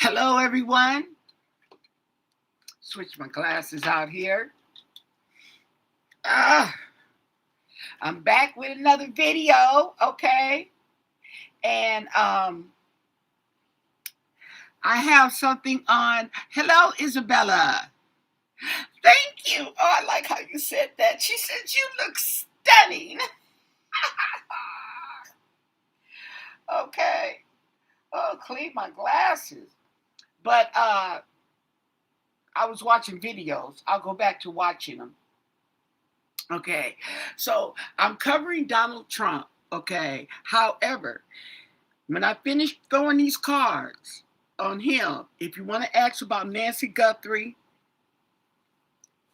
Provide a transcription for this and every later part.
Hello, everyone. Switch my glasses out here. Ah, I'm back with another video, okay? And I have something on. Hello, Isabella. Thank you. Oh, I like how you said that. She said you look stunning. Okay. Oh, clean my glasses. But I was watching videos. I'll go back to watching them. Okay, so I'm covering Donald Trump. Okay, however, when I finish throwing these cards on him, if you want to ask about Nancy Guthrie,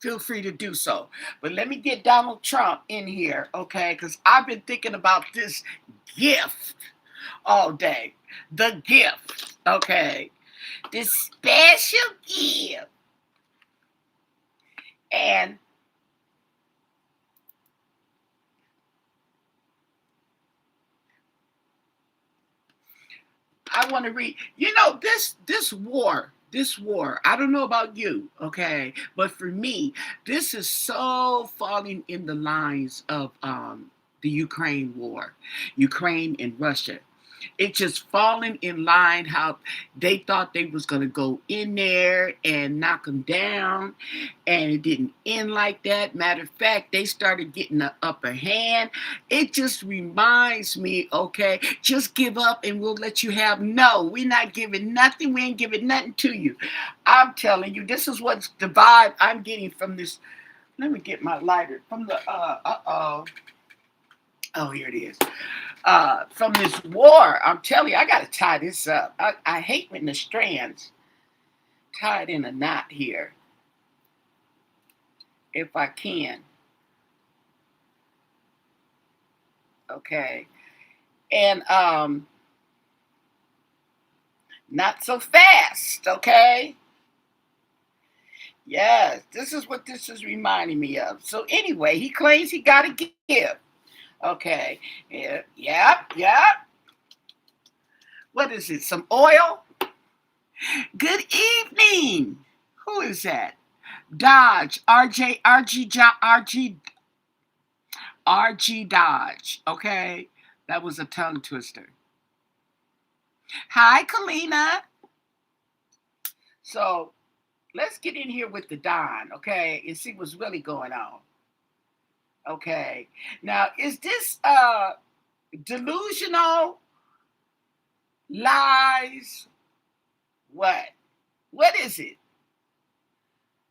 feel free to do so. But let me get Donald Trump in here, okay? Because I've been thinking about this gift all day. The gift, okay? This special gift. And I want to read, this war, I don't know about you, okay, but for me, this is so falling in the lines of the Ukraine war, Ukraine and Russia. It just falling in line how they thought they was going to go in there and knock them down, and it didn't end like that. Matter of fact, they started getting the upper hand. It just reminds me, okay, just give up and we'll let you have. No, we're not giving nothing. We ain't giving nothing to you. I'm telling you, this is what's the vibe I'm getting from this. Let me get my lighter from the oh, here it is. From this war, I'm telling you, I got to tie this up. I hate when the strands tied in a knot here, if I can. Okay. And not so fast, okay? Yes, this is what this is reminding me of. So anyway, he claims he got a gift. Okay. Yeah, yeah. What is it? Some oil? Good evening. Who is that? Dodge, RG Dodge. Okay. That was a tongue twister. Hi, Kalina. So let's get in here with the Don, okay, and see what's really going on. Okay. Now, is this delusional? Lies? What? What is it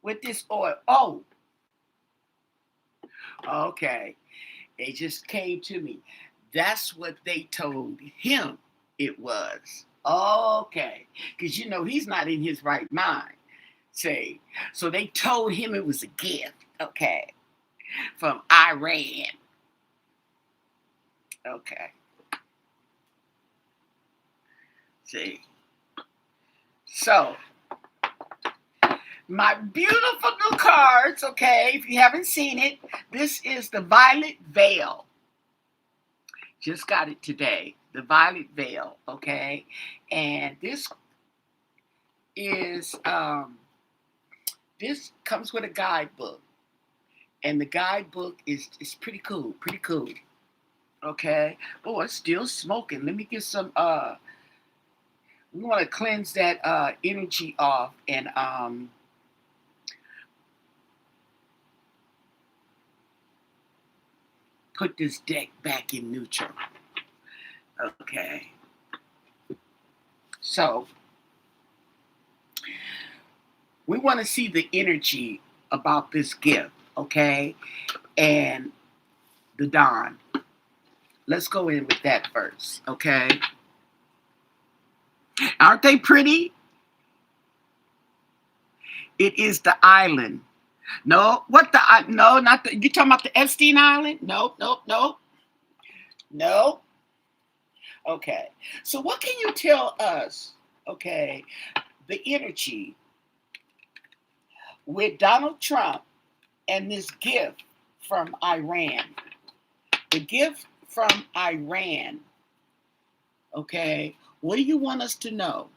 with this oil? Oh, okay. They just came to me. That's what they told him it was. Okay. Because, he's not in his right mind. Say. So they told him it was a gift. Okay. From Iran. Okay. See. So, my beautiful new cards, okay, if you haven't seen it, this is the Violet Veil. Just got it today. The Violet Veil, okay? And this is, this comes with a guidebook. And the guidebook is pretty cool, okay? Oh, it's still smoking. Let me get some, we want to cleanse that energy off and put this deck back in neutral. Okay. So we want to see the energy about this gift, okay? And the Don. Let's go in with that first, okay? Aren't they pretty? It is the island. No, no, not the, you talking about the Epstein Island? Nope. No. Okay. So what can you tell us, okay, the energy with Donald Trump and this gift from Iran? The gift from Iran, okay? What do you want us to know?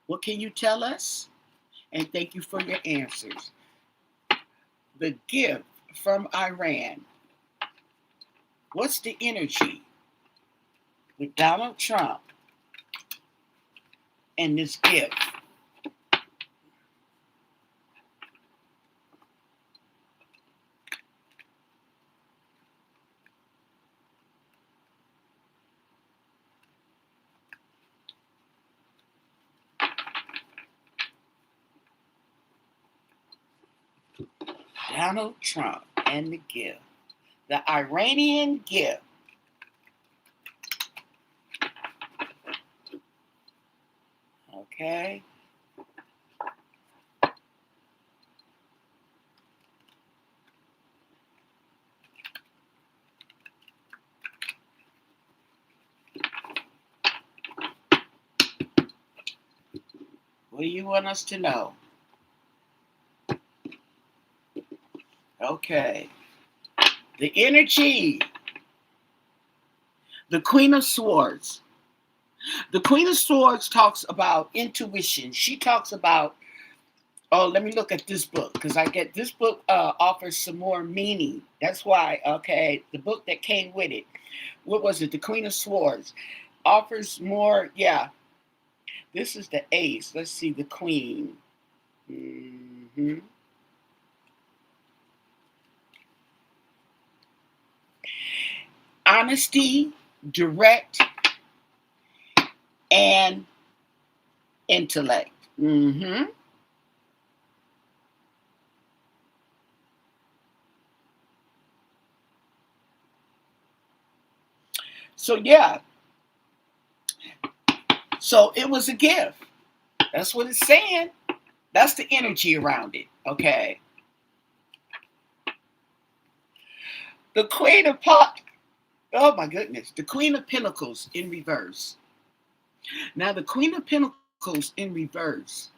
What can you tell us? And thank you for your answers. The gift from Iran. What's the energy with Donald Trump and this gift? Donald Trump and the gift. The Iranian gift. Okay. What do you want us to know? Okay. The energy. The Queen of Swords. The Queen of Swords talks about intuition. She talks about, oh, let me look at this book, because I get this book offers some more meaning. That's why, okay, the book that came with it, what was it? The Queen of Swords offers more, yeah. This is the ace. Let's see, the queen. Honesty, direct, and intellect. So, yeah. So, it was a gift. That's what it's saying. That's the energy around it. Okay. The Queen of Pot. Oh my goodness. The Queen of Pentacles in reverse. Now, the Queen of Pentacles in reverse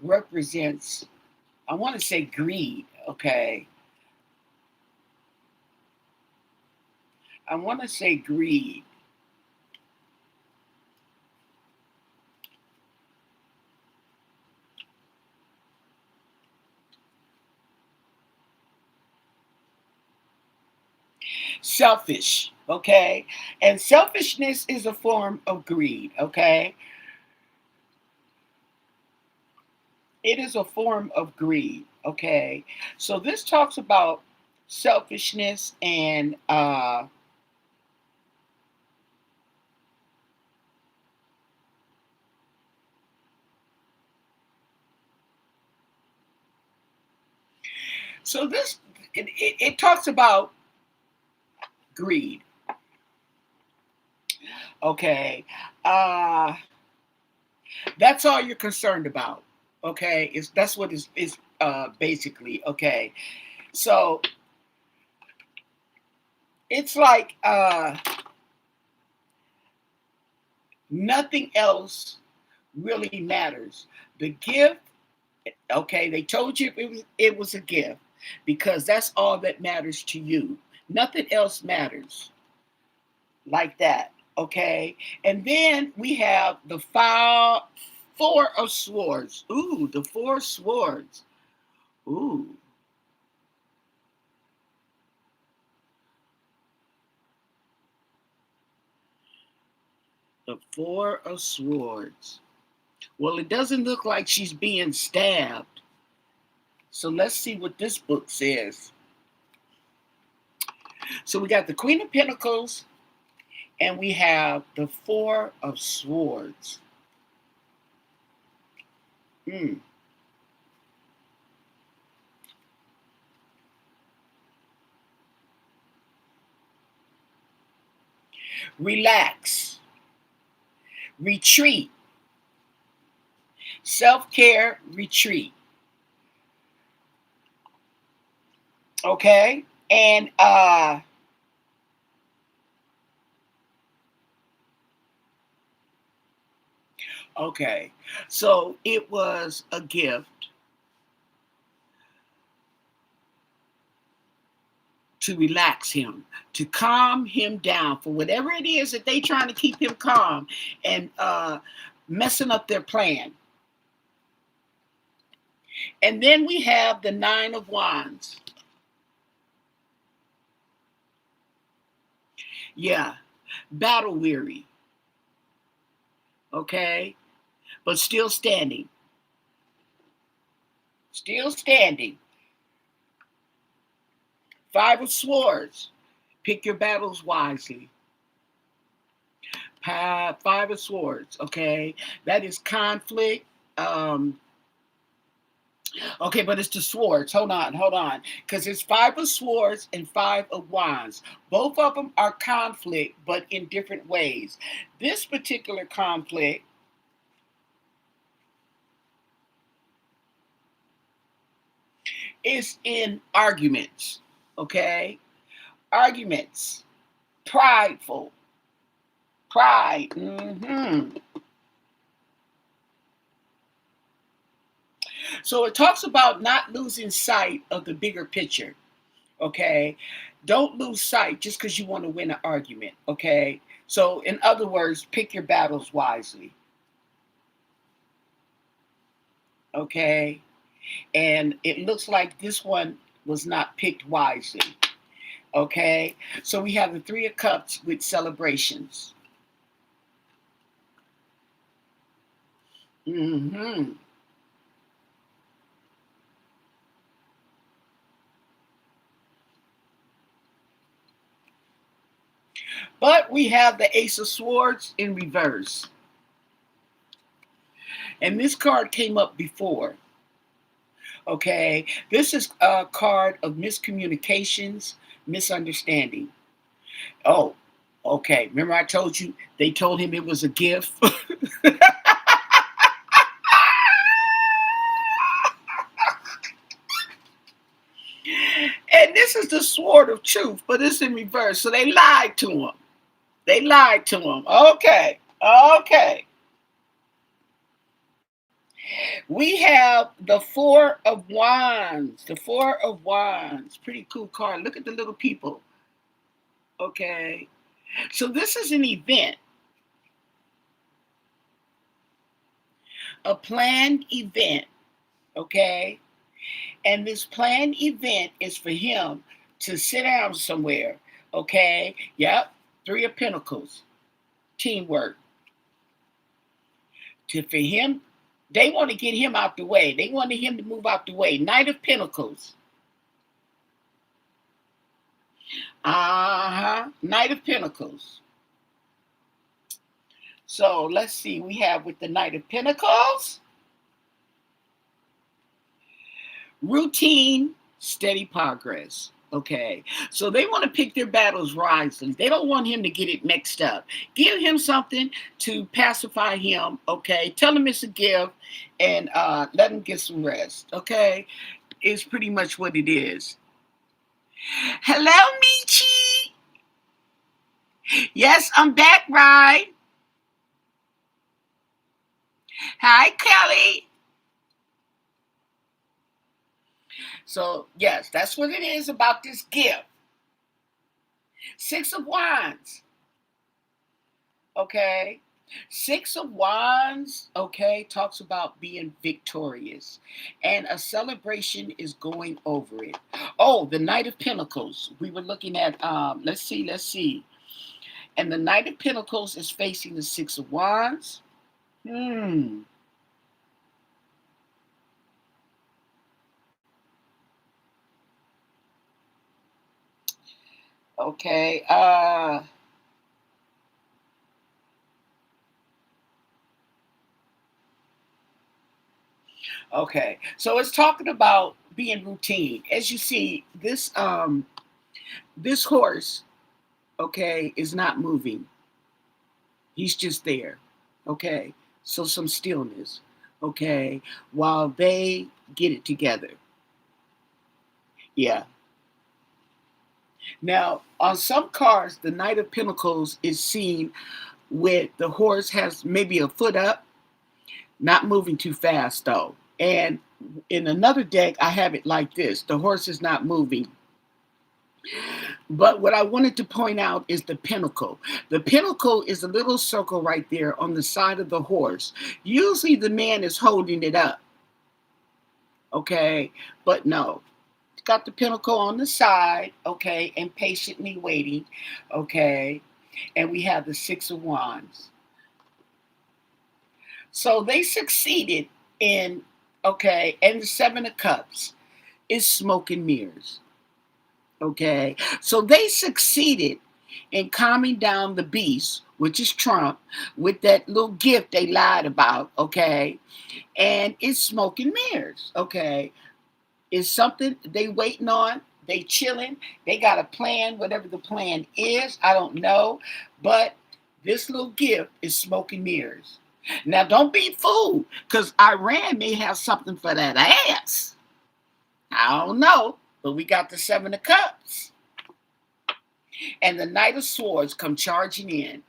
represents, I want to say, greed. Okay. I want to say greed. Selfish, okay? And selfishness is a form of greed, okay? It is a form of greed, okay? So this talks about selfishness and so this it talks about greed, okay? Uh that's all you're concerned about, okay? It's that's what is basically, okay? So it's like nothing else really matters. The gift, okay, they told you it was a gift because that's all that matters to you. Nothing else matters like that, okay? And then we have the four of swords. Ooh, the four swords. Ooh. The four of swords. Well, it doesn't look like she's being stabbed. So let's see what this book says. So we got the Queen of Pentacles and we have the Four of Swords. Relax, retreat, self-care, retreat. Okay? And okay. So it was a gift to relax him, to calm him down for whatever it is that they trying to keep him calm and messing up their plan. And then we have the Nine of Wands. Yeah, battle weary, okay, but still standing. Still standing. Five of Swords. Pick your battles wisely. Five of Swords, okay? That is conflict. Um, okay, but it's the swords. Hold on. Because it's Five of Swords and Five of Wands. Both of them are conflict, but in different ways. This particular conflict is in arguments, okay? Arguments. Prideful. Pride. So it talks about not losing sight of the bigger picture. Okay. Don't lose sight just because you want to win an argument. Okay. So, in other words, pick your battles wisely. Okay. And it looks like this one was not picked wisely. Okay. So we have the Three of Cups with celebrations. Mm-hmm. But we have the Ace of Swords in reverse. And this card came up before. Okay. This is a card of miscommunications, misunderstanding. Oh, okay. Remember I told you they told him it was a gift? And this is the sword of truth, but it's in reverse. So they lied to him. They lied to him. Okay. Okay. We have the Four of Wands. The Four of Wands. Pretty cool card. Look at the little people. Okay. So this is an event. A planned event. Okay. And this planned event is for him to sit down somewhere. Okay. Yep. Three of Pentacles. Teamwork. For him, they want to get him out the way. They wanted him to move out the way. Knight of Pentacles. Knight of Pentacles. So let's see. We have with the Knight of Pentacles. Routine, steady progress. Okay. So they want to pick their battles wisely. They don't want him to get it mixed up. Give him something to pacify him. Okay. Tell him it's a gift and let him get some rest. Okay. It's pretty much what it is. Hello, Michi. Yes, I'm back, right? Hi, Kelly. So, yes, that's what it is about this gift. Six of Wands. Okay. Six of Wands, okay, talks about being victorious. And a celebration is going over it. Oh, the Knight of Pentacles. We were looking at, let's see. And the Knight of Pentacles is facing the Six of Wands. Okay. Okay. So it's talking about being routine. As you see, this horse, okay, is not moving. He's just there. Okay. So some stillness. Okay. While they get it together. Yeah. Now, on some cars, the Knight of Pentacles is seen with the horse has maybe a foot up, not moving too fast though. And in another deck, I have it like this. The horse is not moving. But what I wanted to point out is the pinnacle. The pinnacle is a little circle right there on the side of the horse. Usually the man is holding it up. Okay, but no. It's got the pinnacle on the side, okay, and patiently waiting, okay, and we have the Six of Wands. So they succeeded in, okay, and the Seven of Cups is smoke and mirrors, okay. So they succeeded in calming down the beast, which is Trump, with that little gift they lied about, okay, and it's smoke and mirrors, okay. It's something they waiting on. They chilling. They got a plan, whatever the plan is. I don't know. But this little gift is smoke and mirrors. Now, don't be fooled, because Iran may have something for that ass. I don't know. But we got the Seven of Cups. And the Knight of Swords come charging in.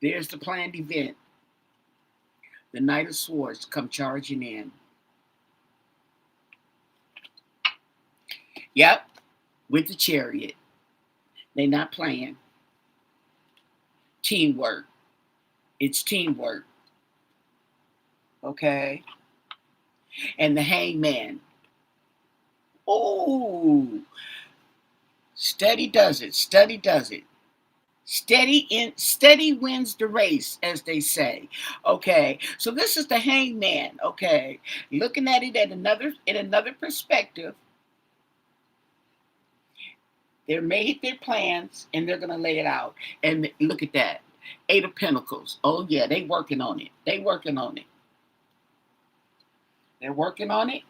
There's the planned event. The Knight of Swords come charging in. Yep, with the Chariot. They not playing. Teamwork. It's teamwork. Okay. And the Hangman. Oh, steady does it. Steady does it. Steady wins the race, as they say. Okay. So this is the Hangman. Okay. Looking at it at another perspective. They're made their plans and they're gonna lay it out. And look at that. Eight of Pentacles. Oh yeah, they working on it. They working on it. They're working on it.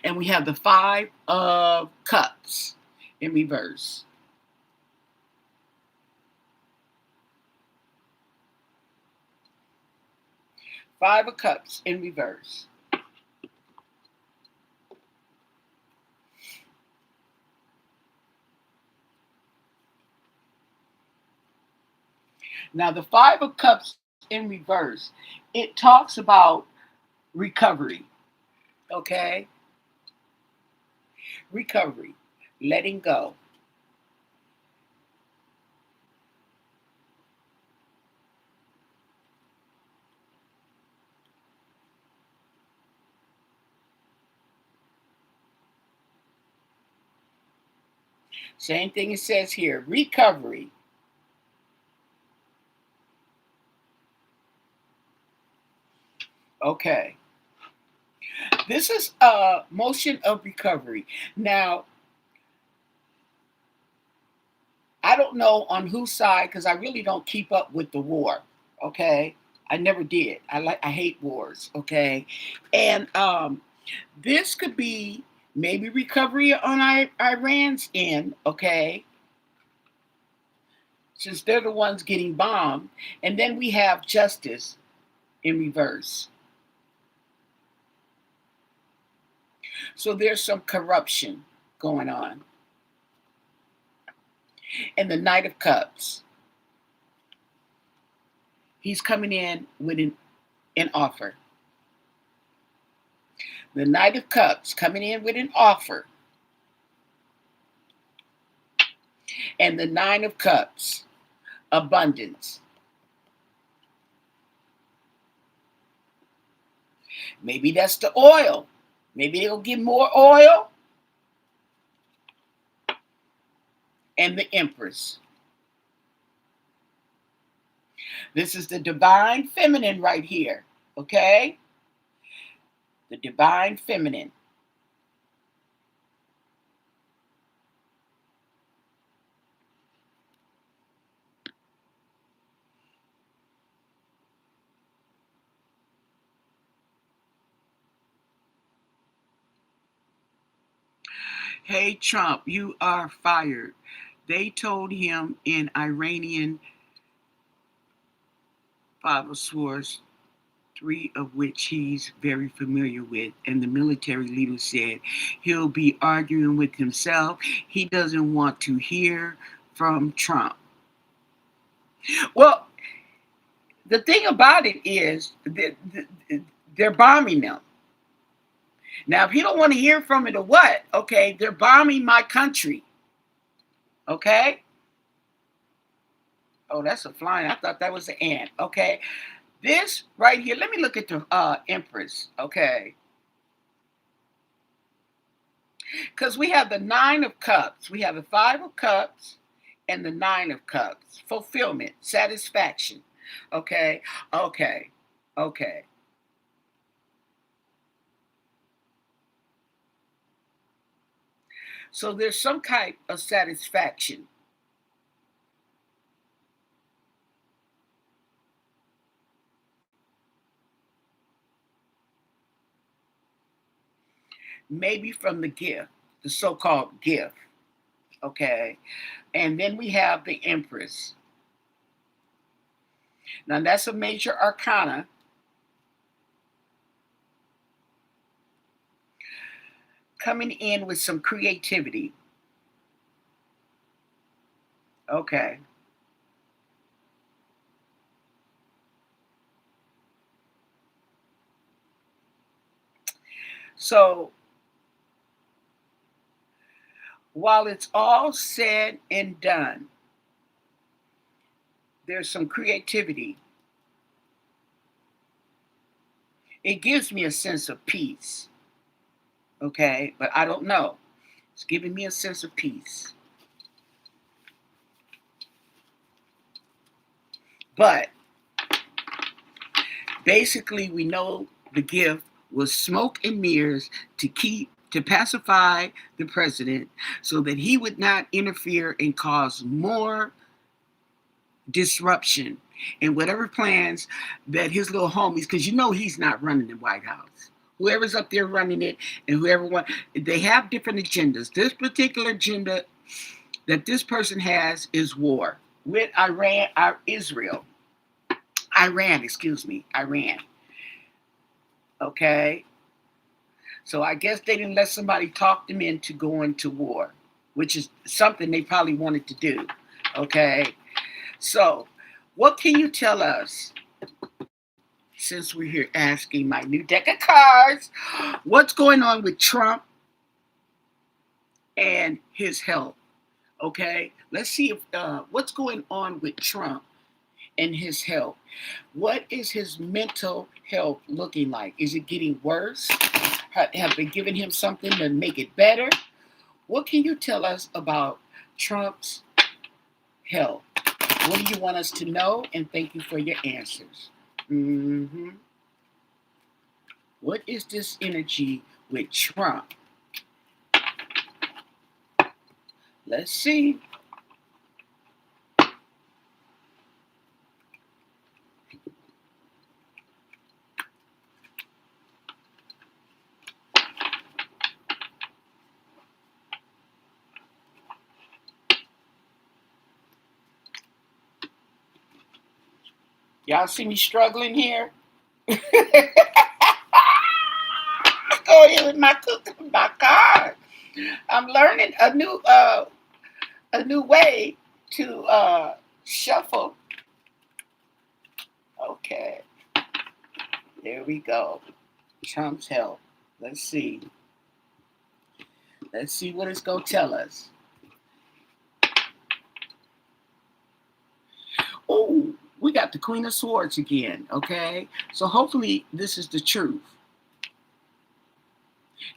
And we have the Five of Cups in reverse. Five of Cups in reverse. Now, the Five of Cups in reverse, it talks about recovery. Okay? Recovery. Letting go. Same thing it says here. Recovery. Okay. This is a motion of recovery. Now, I don't know on whose side because I really don't keep up with the war. Okay, I never did. I hate wars. Okay, and this could be maybe recovery on Iran's end. Okay, since they're the ones getting bombed, and then we have justice in reverse. So there's some corruption going on. And the Knight of Cups. He's coming in with an offer. The Knight of Cups coming in with an offer. And the Nine of Cups, abundance. Maybe that's the oil. Maybe they'll get more oil. And the Empress. This is the divine feminine right here. Okay? The divine feminine. Hey, Trump, you are fired. They told him in Iranian Five of Swords, three of which he's very familiar with. And the military leader said he'll be arguing with himself. He doesn't want to hear from Trump. Well, the thing about it is that they're bombing them. Now, if you don't want to hear from it or what, okay, they're bombing my country. Okay? Oh, that's a flying. I thought that was an ant. Okay. This right here, let me look at the Empress, okay? Because we have the Nine of Cups, we have the Five of Cups, and the Nine of Cups. Fulfillment, satisfaction, okay? Okay, okay. So there's some type of satisfaction. Maybe from the gift, the so-called gift, okay? And then we have the Empress. Now that's a major arcana coming in with some creativity. Okay. So while it's all said and done, there's some creativity. It gives me a sense of peace. Okay. But I don't know. It's giving me a sense of peace. But basically, we know the gift was smoke and mirrors to pacify the president so that he would not interfere and cause more disruption in whatever plans that his little homies, because you know he's not running the White House. Whoever's up there running it and whoever wants, they have different agendas. This particular agenda that this person has is war with Israel. Iran, excuse me, Iran. Okay? So I guess they didn't let somebody talk them into going to war, which is something they probably wanted to do. Okay? So, what can you tell us since we're here asking my new deck of cards? What's going on with Trump and his health? Okay? Let's see if what's going on with Trump and his health. What is his mental health looking like? Is it getting worse? Have they given him something to make it better? What can you tell us about Trump's health? What do you want us to know? And thank you for your answers. What is this energy with Trump? Let's see. Y'all see me struggling here? Go in with my card. I'm learning a new way to shuffle. Okay, there we go. Trump's health. Let's see. Let's see what it's gonna tell us. Oh, we got the Queen of Swords again. Okay, so hopefully this is the truth.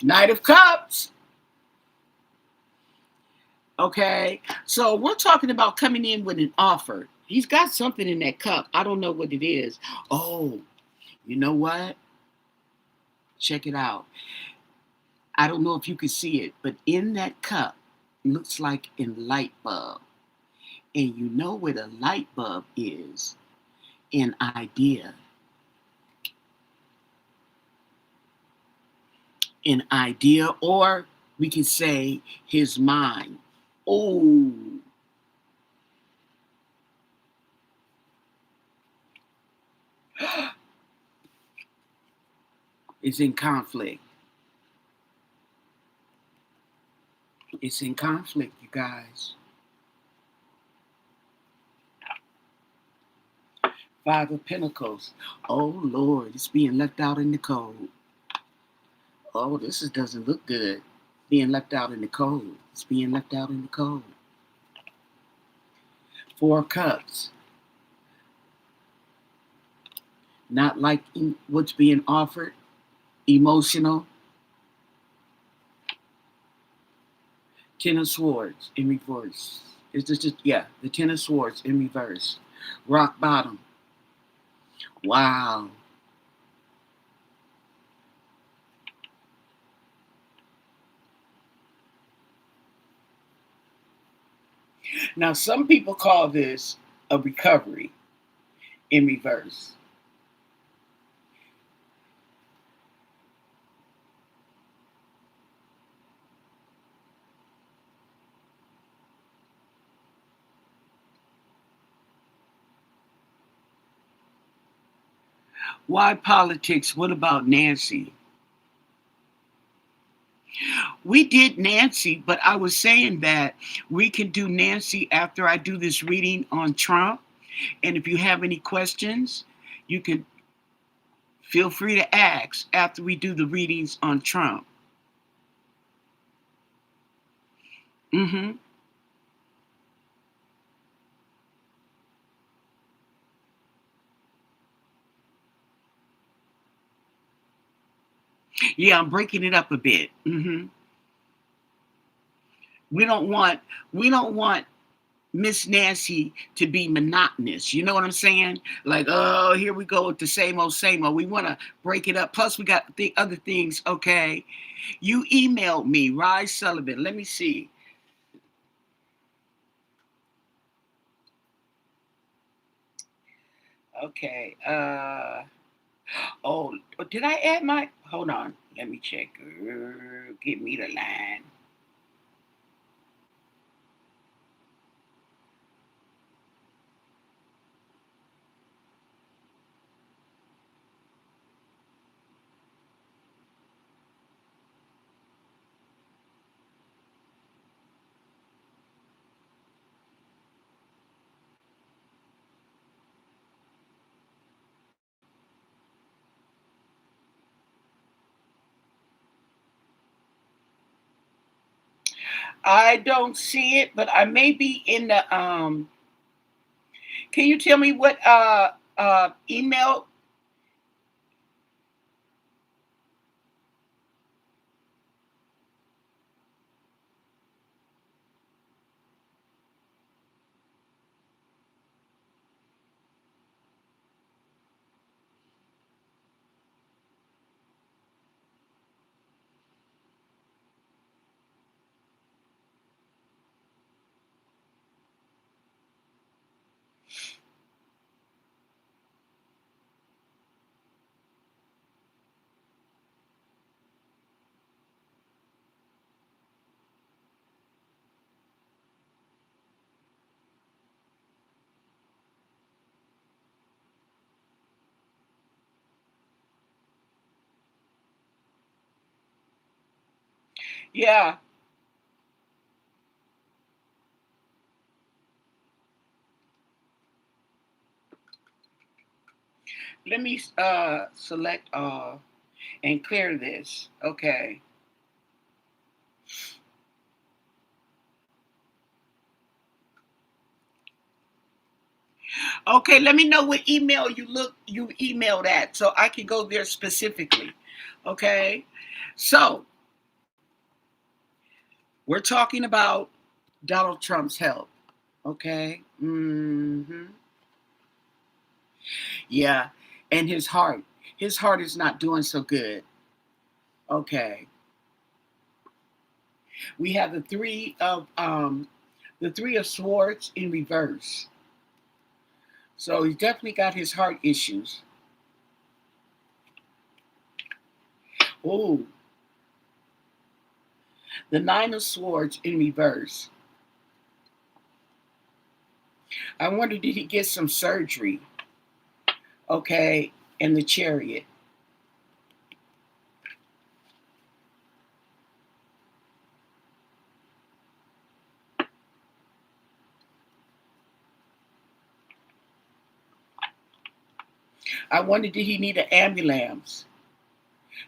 Knight of Cups. Okay, so we're talking about coming in with an offer. He's got something in that cup. I don't know what it is. Oh, you know what? Check it out. I don't know if you can see it, but in that cup looks like a light bulb. And you know what a light bulb is? An idea. An idea, or we can say his mind. Oh, it's in conflict. It's in conflict, you guys. Five of Pentacles. Oh, Lord, it's being left out in the cold. Oh, doesn't look good. Being left out in the cold. It's being left out in the cold. Four of Cups. not liking what's being offered, emotional. Ten of Swords in reverse. Is this just, yeah, the Ten of Swords in reverse. Rock bottom. Wow. Now, some people call this a recovery in reverse. Why politics? What about Nancy? We did Nancy, but I was saying that we can do Nancy after I do this reading on Trump. And if you have any questions, you can feel free to ask after we do the readings on Trump. Mm-hmm. Yeah, I'm breaking it up a bit. Mm-hmm. We don't want we don't want Miss Nancy to be monotonous. You know what I'm saying? Like, oh, here we go with the same old, same old. We want to break it up. Plus, we got the other things. Okay, you emailed me, Rise Sullivan. Let me see. Okay. Oh, did I add my? Hold on. Let me check. Give me the line. I don't see it, but I may be in the. Can you tell me what email? Yeah. Let me select all and clear this. Okay. Okay, let me know what email you emailed at so I can go there specifically. Okay. So we're talking about Donald Trump's health. Okay. Mm-hmm. Yeah. And his heart. His heart is not doing so good. Okay. We have the three of swords in reverse. So he's definitely got his heart issues. Oh, the nine of swords in reverse. I wonder, did he get some surgery? Okay, and the chariot. I wonder, did he need an ambulance?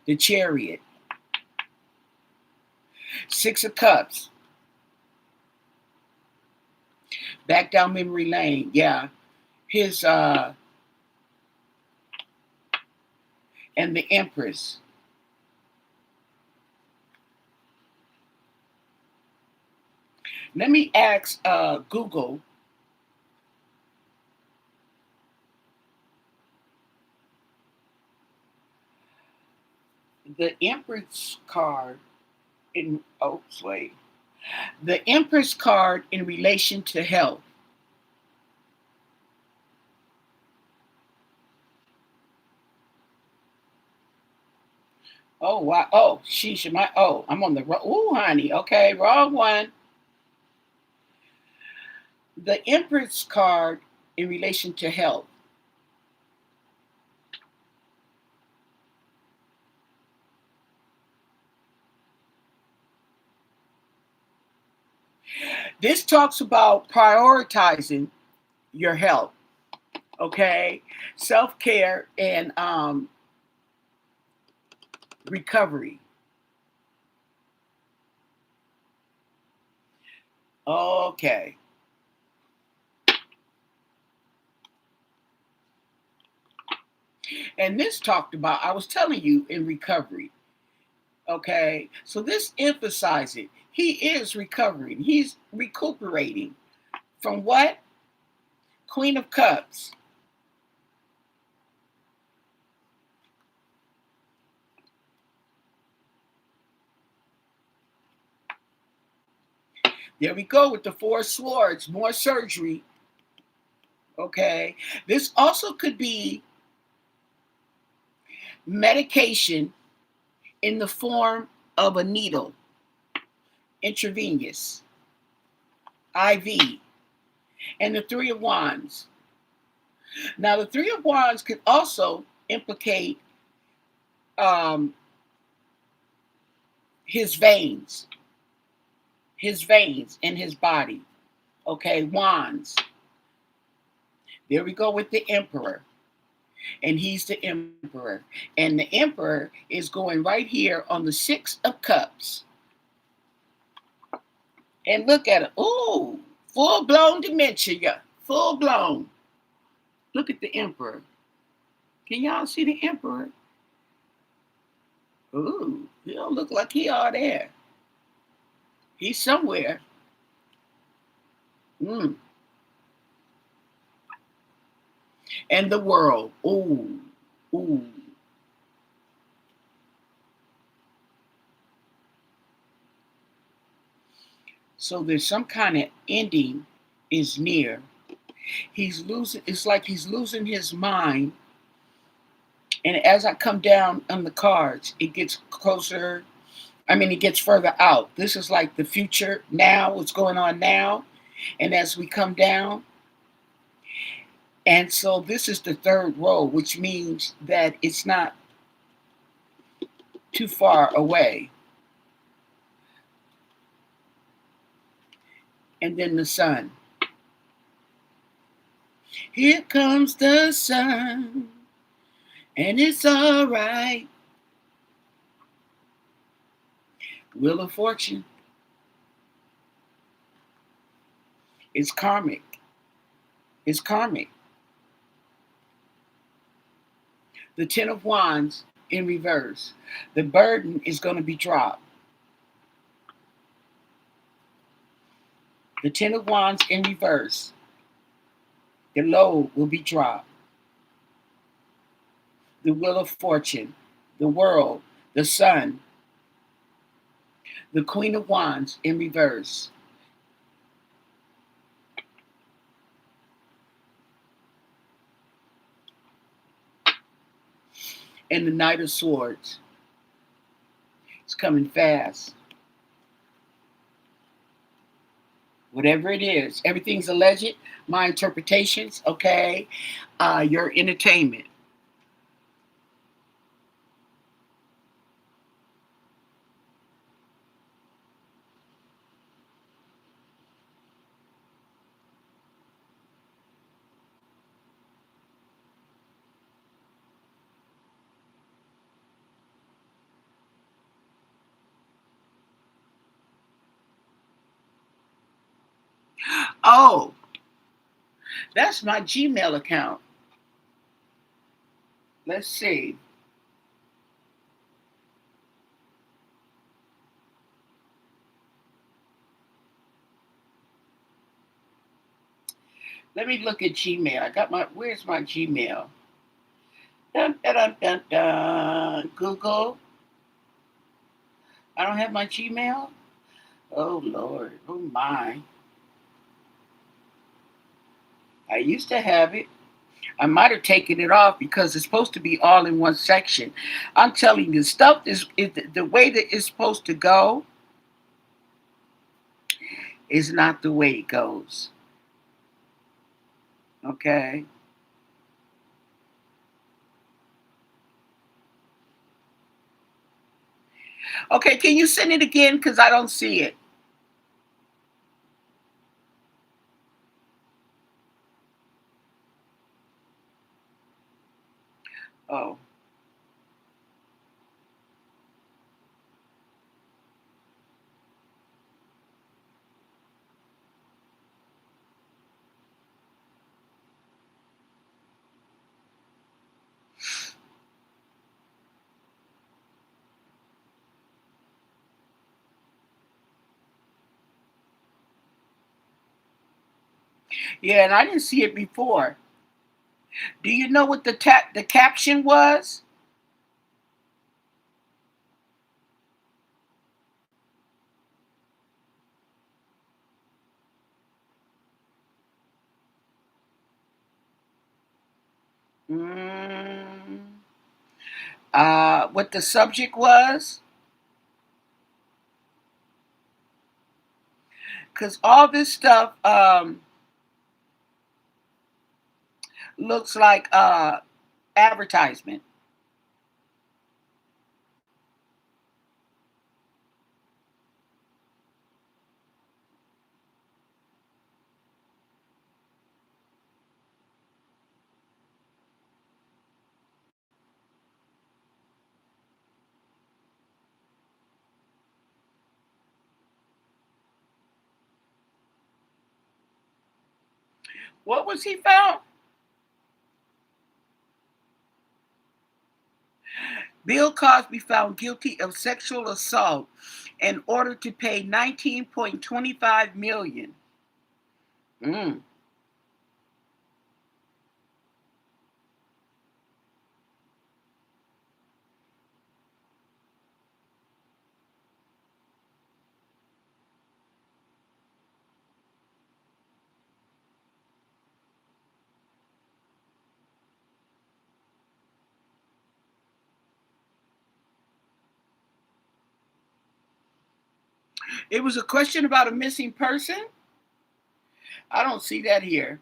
The chariot. Six of cups. Back down memory lane. Yeah. His and the Empress. Let me ask Google. The Empress card in, oh, wait. The Empress card in relation to health. Oh, wow. Oh, sheesh. Oh, I'm on the wrong. Ooh, honey. Okay, wrong one. The Empress card in relation to health. This talks about prioritizing your health, okay? Self care and recovery. Okay. And this talked about, I was telling you, in recovery. Okay. So this emphasizes he is recovering, he's recuperating from what? Queen of Cups. There we go with the Four of Swords, more surgery. Okay. This also could be medication in the form of a needle, intravenous, IV, and the Three of Wands. Now, the Three of Wands could also implicate um, his veins, in his body. Okay, wands. There we go with the Emperor. And he's the Emperor. And the Emperor is going right here on the Six of Cups. And look at it. Ooh, full blown dementia. Yeah, full blown. Look at the Emperor. Can y'all see the Emperor? Ooh, he don't look like he all there. He's somewhere. Mm. And the World. Ooh, ooh. So there's some kind of ending is near. He's losing, it's like he's losing his mind. And as I come down on the cards, it gets closer. I mean, it gets further out. This is like the future now, what's going on now. And as we come down, and so this is the third row, which means that it's not too far away. And then the sun. Here comes the sun, and it's all right. Wheel of Fortune. It's karmic. It's karmic. The Ten of Wands in reverse. The burden is going to be dropped. The Ten of Wands in reverse. The load will be dropped. The Wheel of Fortune. The World. The Sun. The Queen of Wands in reverse. And the Knight of Swords. It's coming fast. Whatever it is, everything's alleged. My interpretations, okay? Your entertainment. Oh, that's my Gmail account. Let's see. Let me look at Gmail. I got my, where's my Gmail? Dun, dun, dun, dun, dun. Google. I don't have my Gmail. Oh Lord. Oh my. I used to have it. I might have taken it off because it's supposed to be all in one section. I'm telling you, stuff is the way that it's supposed to go is not the way it goes. Okay. Okay, can you send it again? Because I don't see it. Oh. Yeah, and I didn't see it before. Do you know what the caption was? Mm, what the subject was? Because all this stuff looks like advertisement. What was he found? Bill Cosby found guilty of sexual assault and ordered to pay 19.25 million. Mm. It was a question about a missing person. I don't see that here.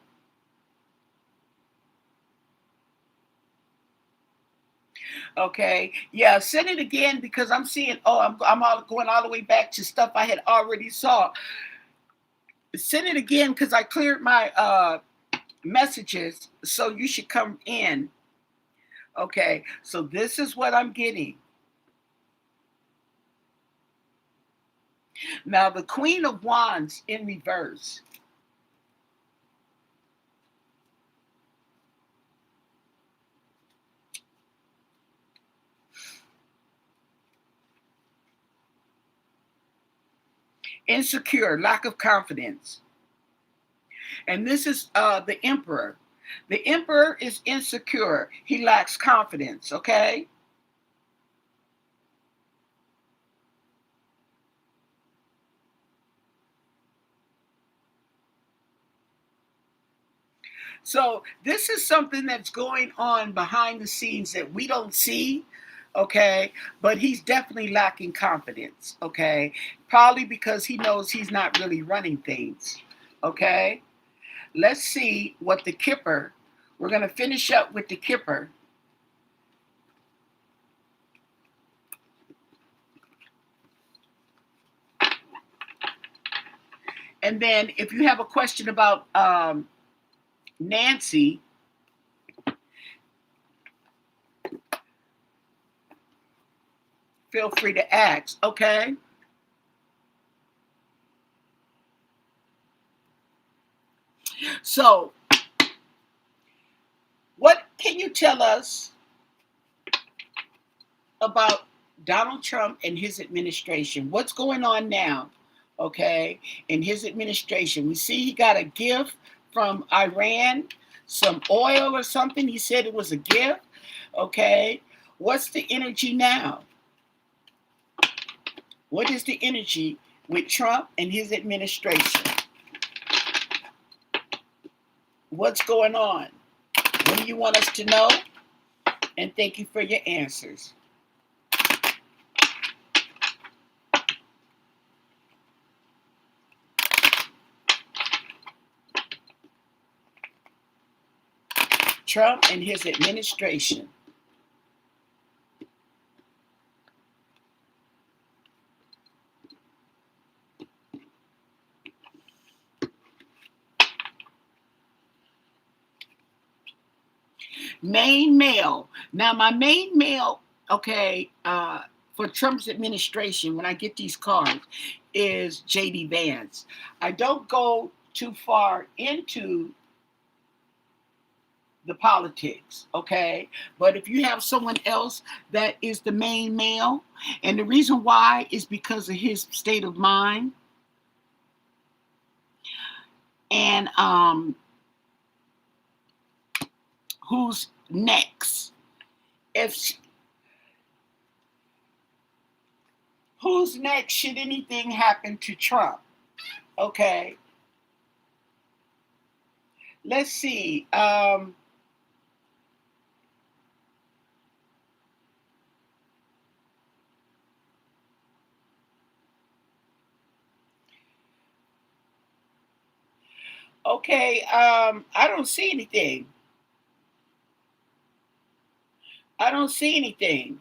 Okay, yeah, send it again because I'm seeing. Oh, I'm all going all the way back to stuff I had already saw. Send it again because I cleared my messages, so you should come in. Okay, so this is what I'm getting. Now, the Queen of Wands in reverse. Insecure, lack of confidence. And this is the Emperor. The Emperor is insecure. He lacks confidence, okay? So this is something that's going on behind the scenes that we don't see, okay? But he's definitely lacking confidence, okay? Probably because he knows he's not really running things, okay? Let's see what the Kipper, we're going to finish up with the Kipper. And then if you have a question about Nancy, feel free to ask, okay? So, what can you tell us about Donald Trump and his administration? What's going on now, okay, in his administration? We see he got a gift from Iran, some oil or something. He said it was a gift. Okay. What's the energy now? What is the energy with Trump and his administration? What's going on? What do you want us to know? And thank you for your answers. Trump and his administration. Main male. Now, my main male, okay, for Trump's administration, when I get these cards, is J.D. Vance. I don't go too far into the politics, okay? But if you have someone else that is the main male, and the reason why is because of his state of mind, and who's next? If who's next should anything happen to Trump? Okay. Let's see. Okay, I don't see anything. I don't see anything.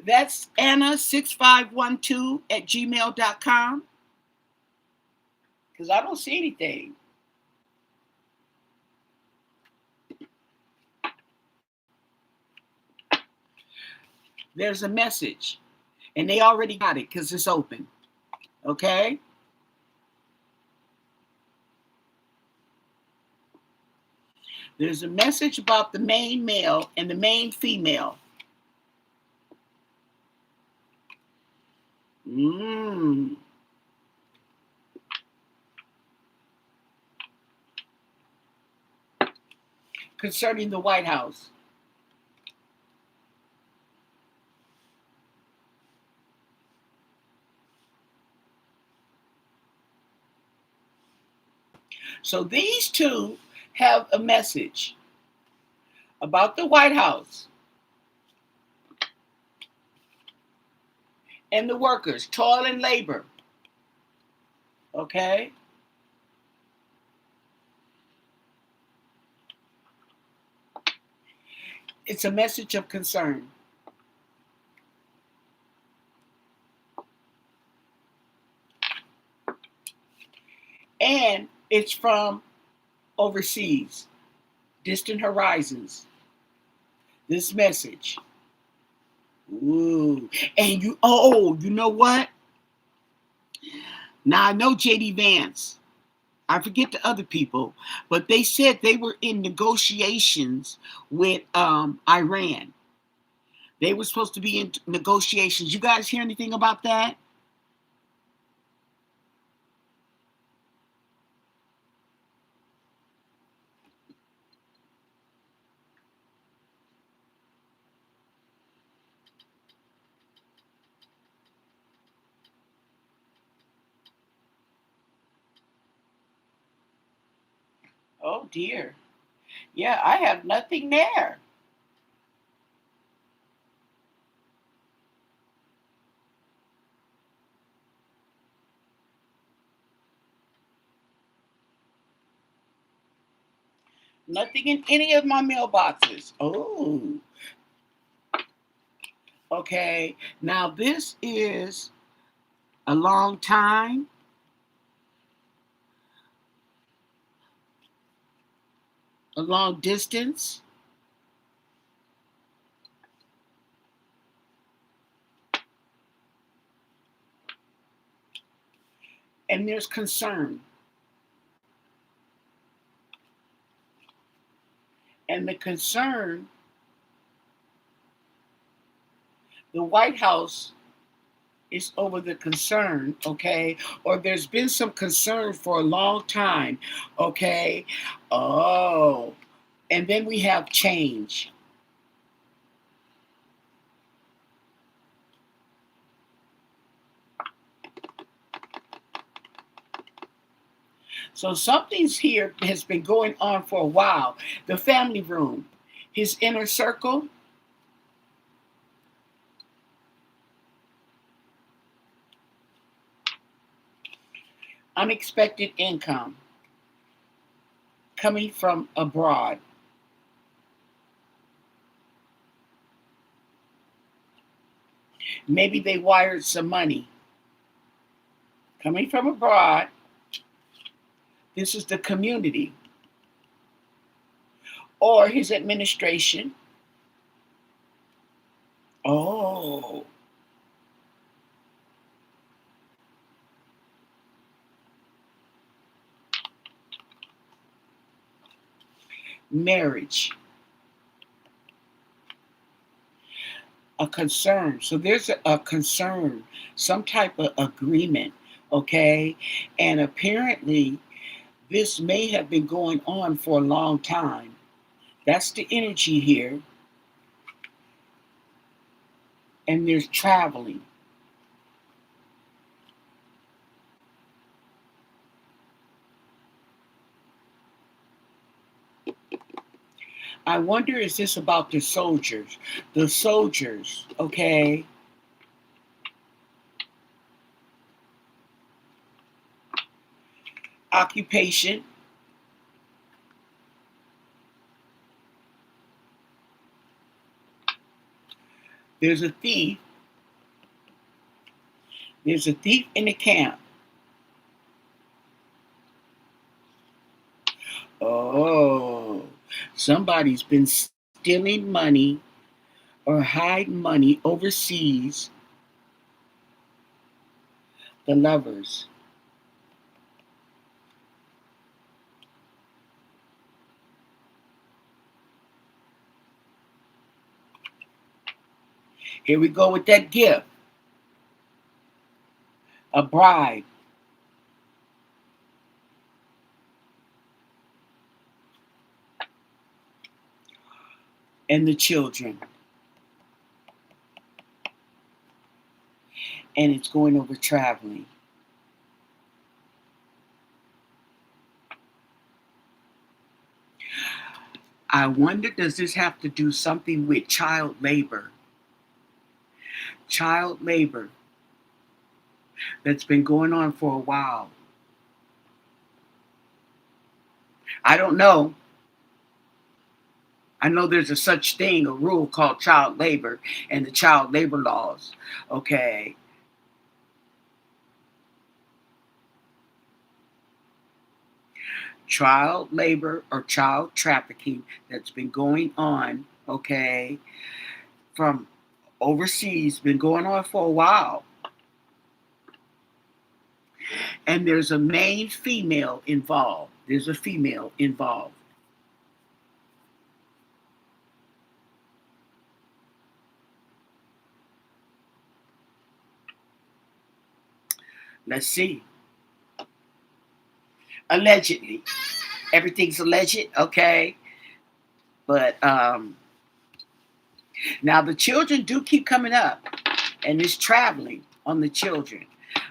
That's Anna6512 @gmail.com. Because I don't see anything. There's a message. And they already got it because it's open. Okay? There's a message about the main male and the main female. Concerning the White House. So these two have a message about the White House and the workers, toil and labor. Okay? It's a message of concern. And it's from overseas, distant horizons. This message. Ooh. And you know what? Now I know J.D. Vance. I forget the other people, but they said they were in negotiations with Iran. They were supposed to be in negotiations. You guys hear anything about that? Oh dear. Yeah, I have nothing there. Nothing in any of my mailboxes. Oh. Okay. Now this is a long time. A long distance. And there's concern. And the concern, the White House It's over the concern, okay? Or there's been some concern for a long time, okay? Oh, and then we have change. So something's here has been going on for a while. The family room, his inner circle, unexpected income coming from abroad. Maybe they wired some money coming from abroad. This is the community or his administration. Oh, marriage, a concern. So there's a concern, some type of agreement, okay? And apparently, this may have been going on for a long time. That's the energy here. And there's traveling. I wonder, is this about the soldiers? The soldiers, okay? Occupation, there's a thief. There's a thief in the camp. Oh, somebody's been stealing money or hiding money overseas. The lovers. Here we go with that gift. A bride. And the children. And it's going over traveling. I wonder, does this have to do something with child labor? Child labor that's been going on for a while. I don't know. I know there's a such thing, a rule called child labor and the child labor laws. Okay. Child labor or child trafficking that's been going on, okay, from overseas, been going on for a while. And there's a main female involved. There's a female involved. Let's see. Allegedly. Everything's alleged, okay? But now the children do keep coming up, and it's traveling on the children.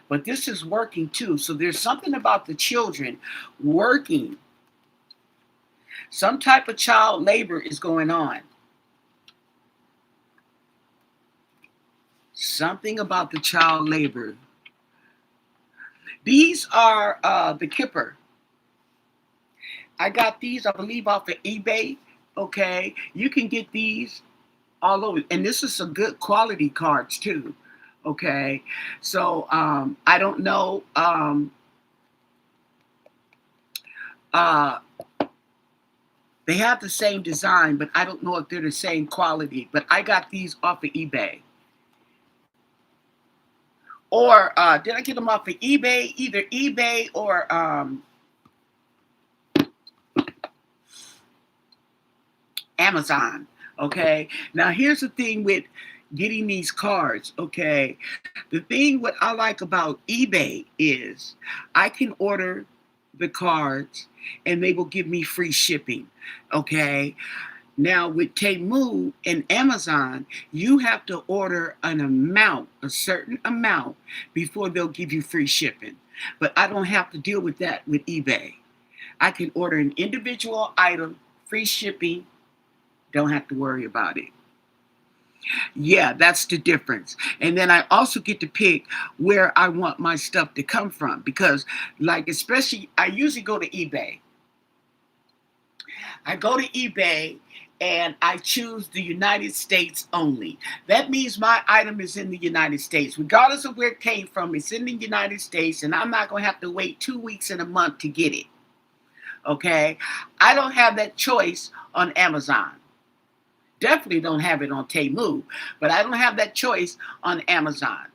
But this is working too. So there's something about the children working. Some type of child labor is going on. Something about the child labor. These are the Kipper. I got these, I believe, off of eBay. Okay, you can get these all over, and this is some good quality cards too. Okay, so I don't know. Uh, they have the same design, but I don't know if they're the same quality. But I got these off of eBay. Or did I get them off of eBay? Either eBay or Amazon. Okay. Now here's the thing with getting these cards, okay? The thing what I like about eBay is I can order the cards and they will give me free shipping, okay? Now with Temu and Amazon, you have to order an amount, a certain amount, before they'll give you free shipping. But I don't have to deal with that with eBay. I can order an individual item, free shipping, don't have to worry about it. Yeah, that's the difference. And then I also get to pick where I want my stuff to come from because, like, especially, I usually go to eBay. I go to eBay and I choose the United States only. That means my item is in the United States. Regardless of where it came from, it's in the United States, and I'm not going to have to wait 2 weeks and a month to get it. Okay? I don't have that choice on Amazon. Definitely don't have it on Temu, but I don't have that choice on Amazon.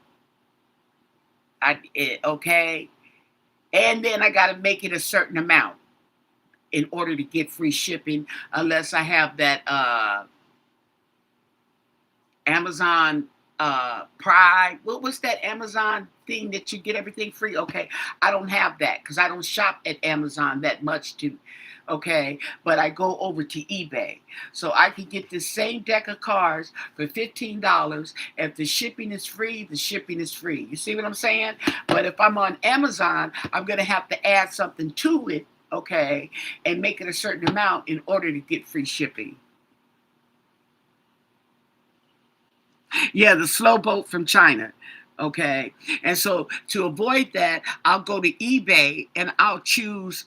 Okay? And then I got to make it a certain amount in order to get free shipping, unless I have that Amazon Prime. What was that Amazon thing that you get everything free? Okay, I don't have that because I don't shop at Amazon that much to. Okay, but I go over to eBay, so I can get the same deck of cards for $15. If the shipping is free, the shipping is free. You see what I'm saying? But if I'm on Amazon, I'm gonna have to add something to it, okay, and make it a certain amount in order to get free shipping. Yeah, the slow boat from China. Okay. And so to avoid that, I'll go to eBay and I'll choose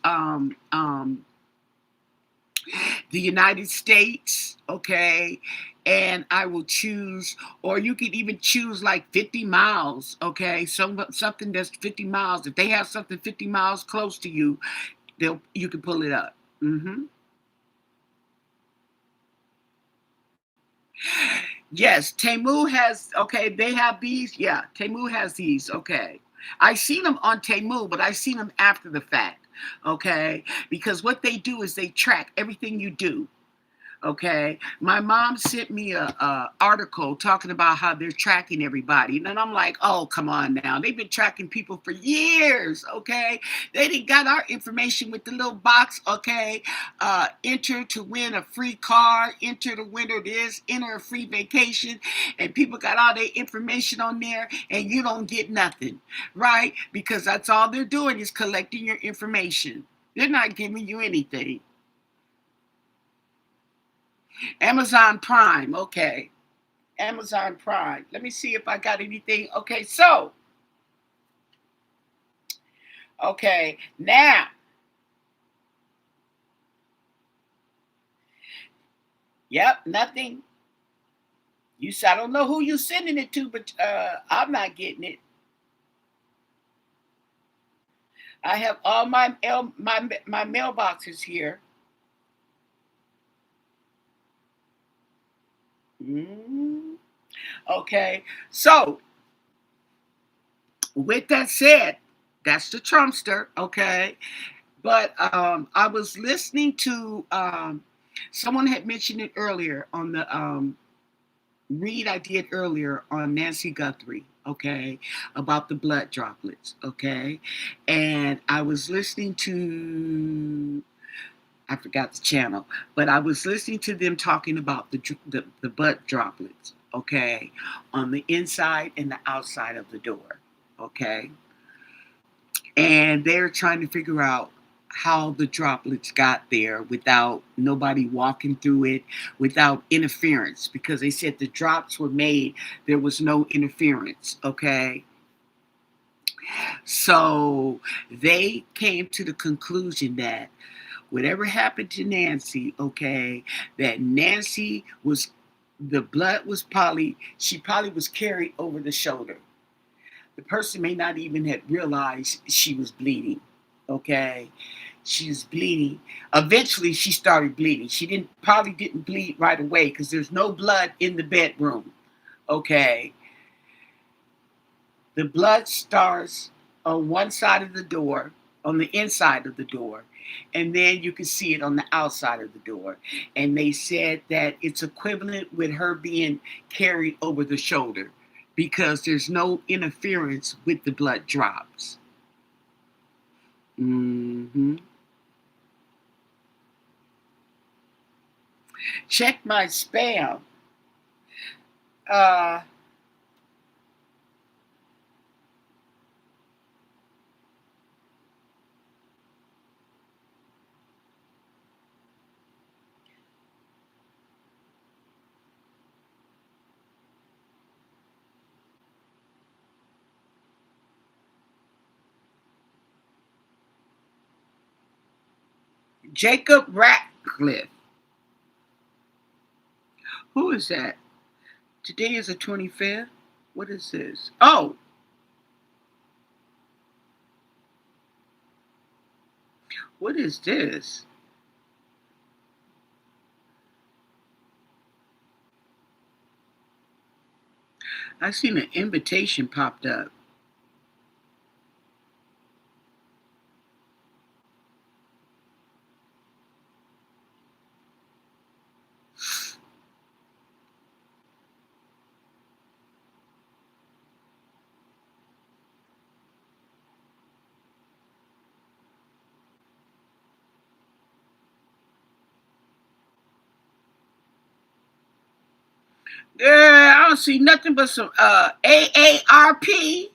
the United States. Okay. And I will choose, or you can even choose like 50 miles. Okay. Something that's 50 miles. If they have something 50 miles close to you, you can pull it up. Mm-hmm. Yes, Temu has, okay, they have these. Yeah, Temu has these. Okay. I seen them on Temu, but I seen them after the fact. Okay. Because what they do is they track everything you do. Okay, my mom sent me a article talking about how they're tracking everybody, and then I'm like, oh, come on now, they've been tracking people for years. Okay, they didn't got our information with the little box. Okay, enter to win a free car, enter to winner this, enter a free vacation, and people got all their information on there, and you don't get nothing, right? Because that's all they're doing is collecting your information. They're not giving you anything. Amazon Prime, okay. Amazon Prime. Let me see if I got anything. Okay, so, okay, now, yep, nothing. I don't know who you sending it to, but I'm not getting it. I have all my mailboxes here. Mm, okay, so with that said, that's the Trumpster, okay. But I was listening to someone had mentioned it earlier on the read I did earlier on Nancy Guthrie, okay, about the blood droplets, okay, and I was listening to, I forgot the channel, but I was listening to them talking about the blood droplets, okay, on the inside and the outside of the door, okay, and they're trying to figure out how the droplets got there without nobody walking through it, without interference, because they said the drops were made, there was no interference, okay. So they came to the conclusion that whatever happened to Nancy, okay, that Nancy was, the blood was probably, she probably was carried over the shoulder. The person may not even have realized she was bleeding, okay. She was bleeding. Eventually, she started bleeding. She probably didn't bleed right away because there's no blood in the bedroom. Okay. The blood starts on one side of the door, on the inside of the door, and then you can see it on the outside of the door. And they said that it's equivalent with her being carried over the shoulder because there's no interference with the blood drops. Hmm. Check my spam. Uh, Jacob Ratcliffe. Who is that? Today is the 25th. What is this? Oh, what is this? I seen an invitation popped up. Yeah, I don't see nothing but some AARP.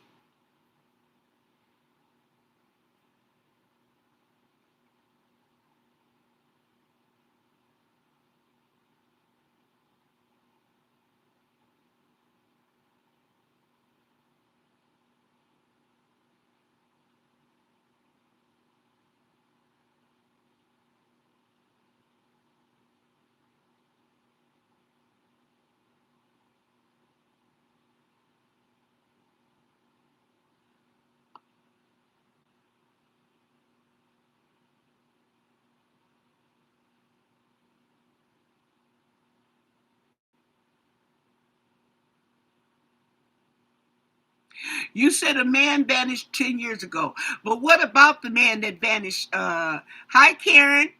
You said a man vanished 10 years ago. But what about the man that vanished? Hi, Karen,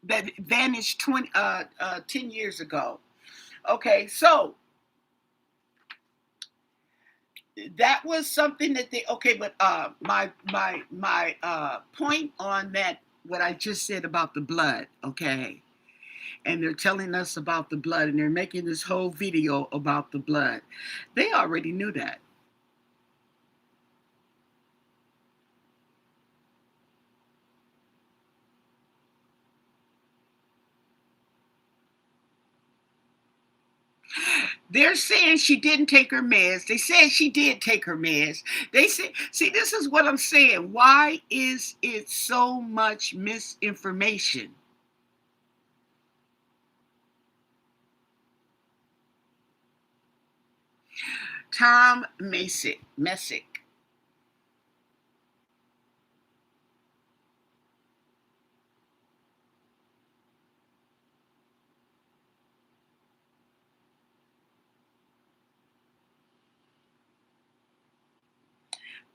that vanished 10 years ago. Okay, so that was something that they, okay, but my point on that, what I just said about the blood, okay, and they're telling us about the blood and they're making this whole video about the blood. They already knew that. They're saying she didn't take her meds. They said she did take her meds. They said, see, this is what I'm saying. Why is it so much misinformation? Tom Messik.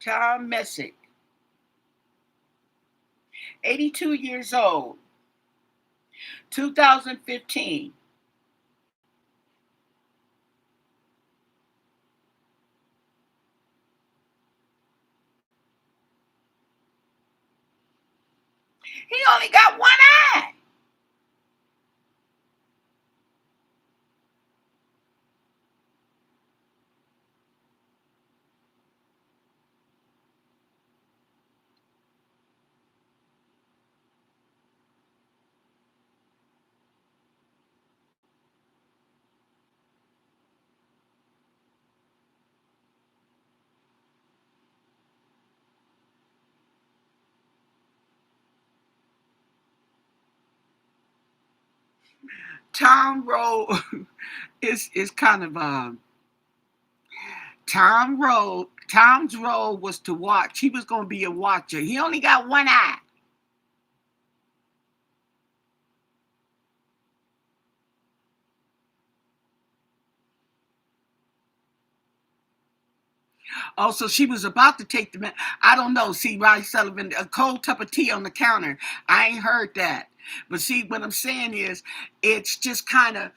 Tom Messik, 82 years old, 2015. He only got one eye. Tom role is kind of Tom's role was to watch. He was going to be a watcher. He only got one eye. Also, she was about to take the. I don't know. See, Riley Sullivan, a cold cup of tea on the counter. I ain't heard that. But see, what I'm saying is, it's just kind of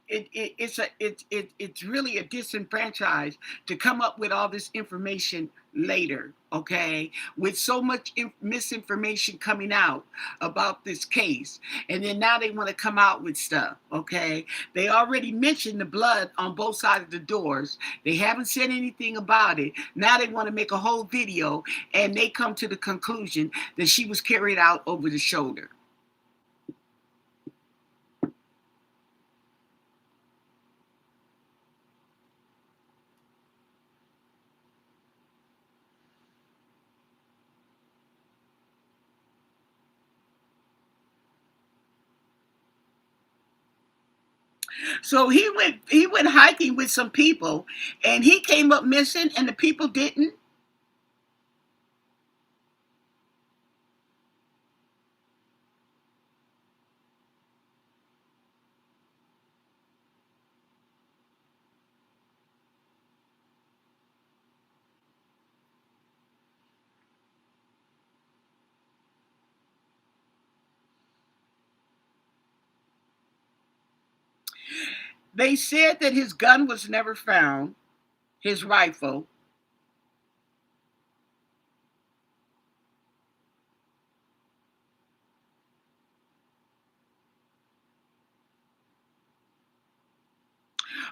it's really a disenfranchised to come up with all this information later, okay, with so much misinformation coming out about this case, and then now they want to come out with stuff, okay. They already mentioned the blood on both sides of the doors. They haven't said anything about it. Now they want to make a whole video, and they come to the conclusion that she was carried out over the shoulder. So he went hiking with some people, and he came up missing, and the people didn't. They said that his gun was never found, his rifle.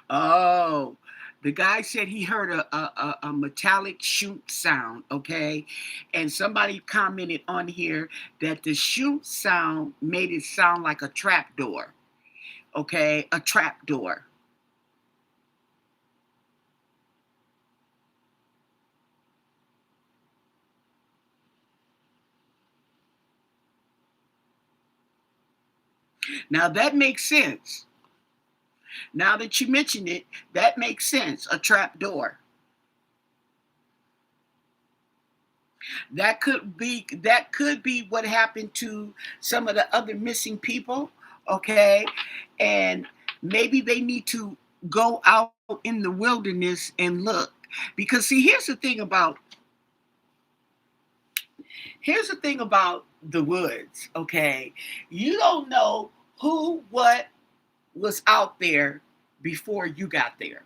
Oh, the guy said he heard a metallic shoot sound, okay? And somebody commented on here that the shoot sound made it sound like a trap door, okay? A trap door. Now that makes sense. Now that you mention it, that makes sense. A trap door. That could be what happened to some of the other missing people, okay? And maybe they need to go out in the wilderness and look. Because see, here's the thing about the woods, okay? You don't know who what was out there before you got there,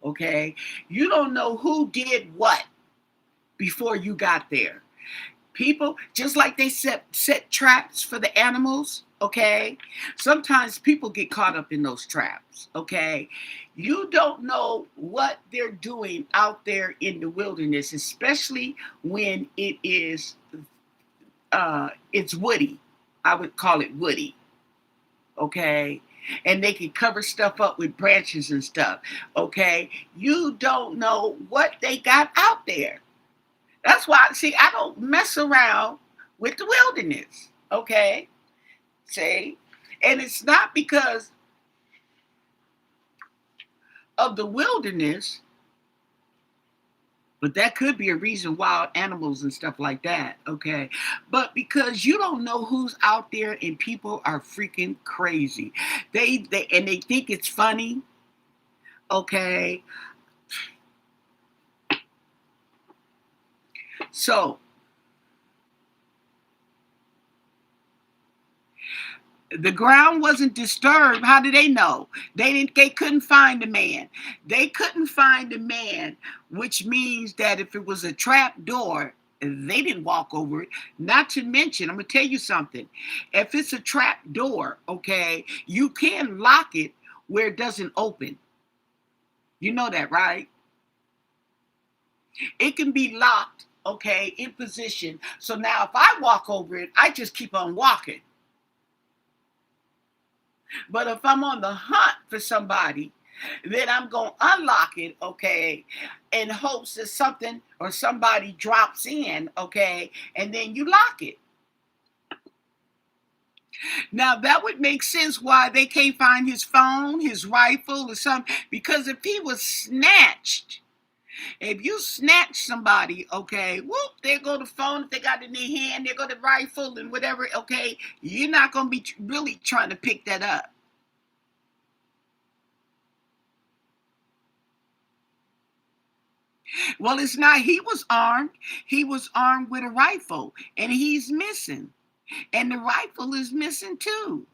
okay? You don't know who did what before you got there. People, just like they set traps for the animals, okay? Sometimes people get caught up in those traps, okay? You don't know what they're doing out there in the wilderness, especially when it's woody. I would call it woody, okay? And they can cover stuff up with branches and stuff, okay? You don't know what they got out there. That's why, see, I don't mess around with the wilderness, okay? See? And it's not because of the wilderness, but that could be a reason wild animals and stuff like that, okay? But because you don't know who's out there, and people are freaking crazy. They think it's funny, okay? So the ground wasn't disturbed. How did they know? They couldn't find the man. They couldn't find the man, which means that if it was a trap door, they didn't walk over it. Not to mention, I'm gonna tell you something. If it's a trap door, okay, you can lock it where it doesn't open. You know that, right? It can be locked, okay, in position. So now if I walk over it, I just keep on walking. But if I'm on the hunt for somebody, then I'm going to unlock it, okay, in hopes that something or somebody drops in, okay, and then you lock it. Now, that would make sense why they can't find his phone, his rifle, or something, because if he was snatched, if you snatch somebody, okay, whoop, there go the phone. If they got it in their hand, there go the rifle and whatever, okay, you're not going to be really trying to pick that up. Well, it's not he was armed. He was armed with a rifle, and he's missing. And the rifle is missing too.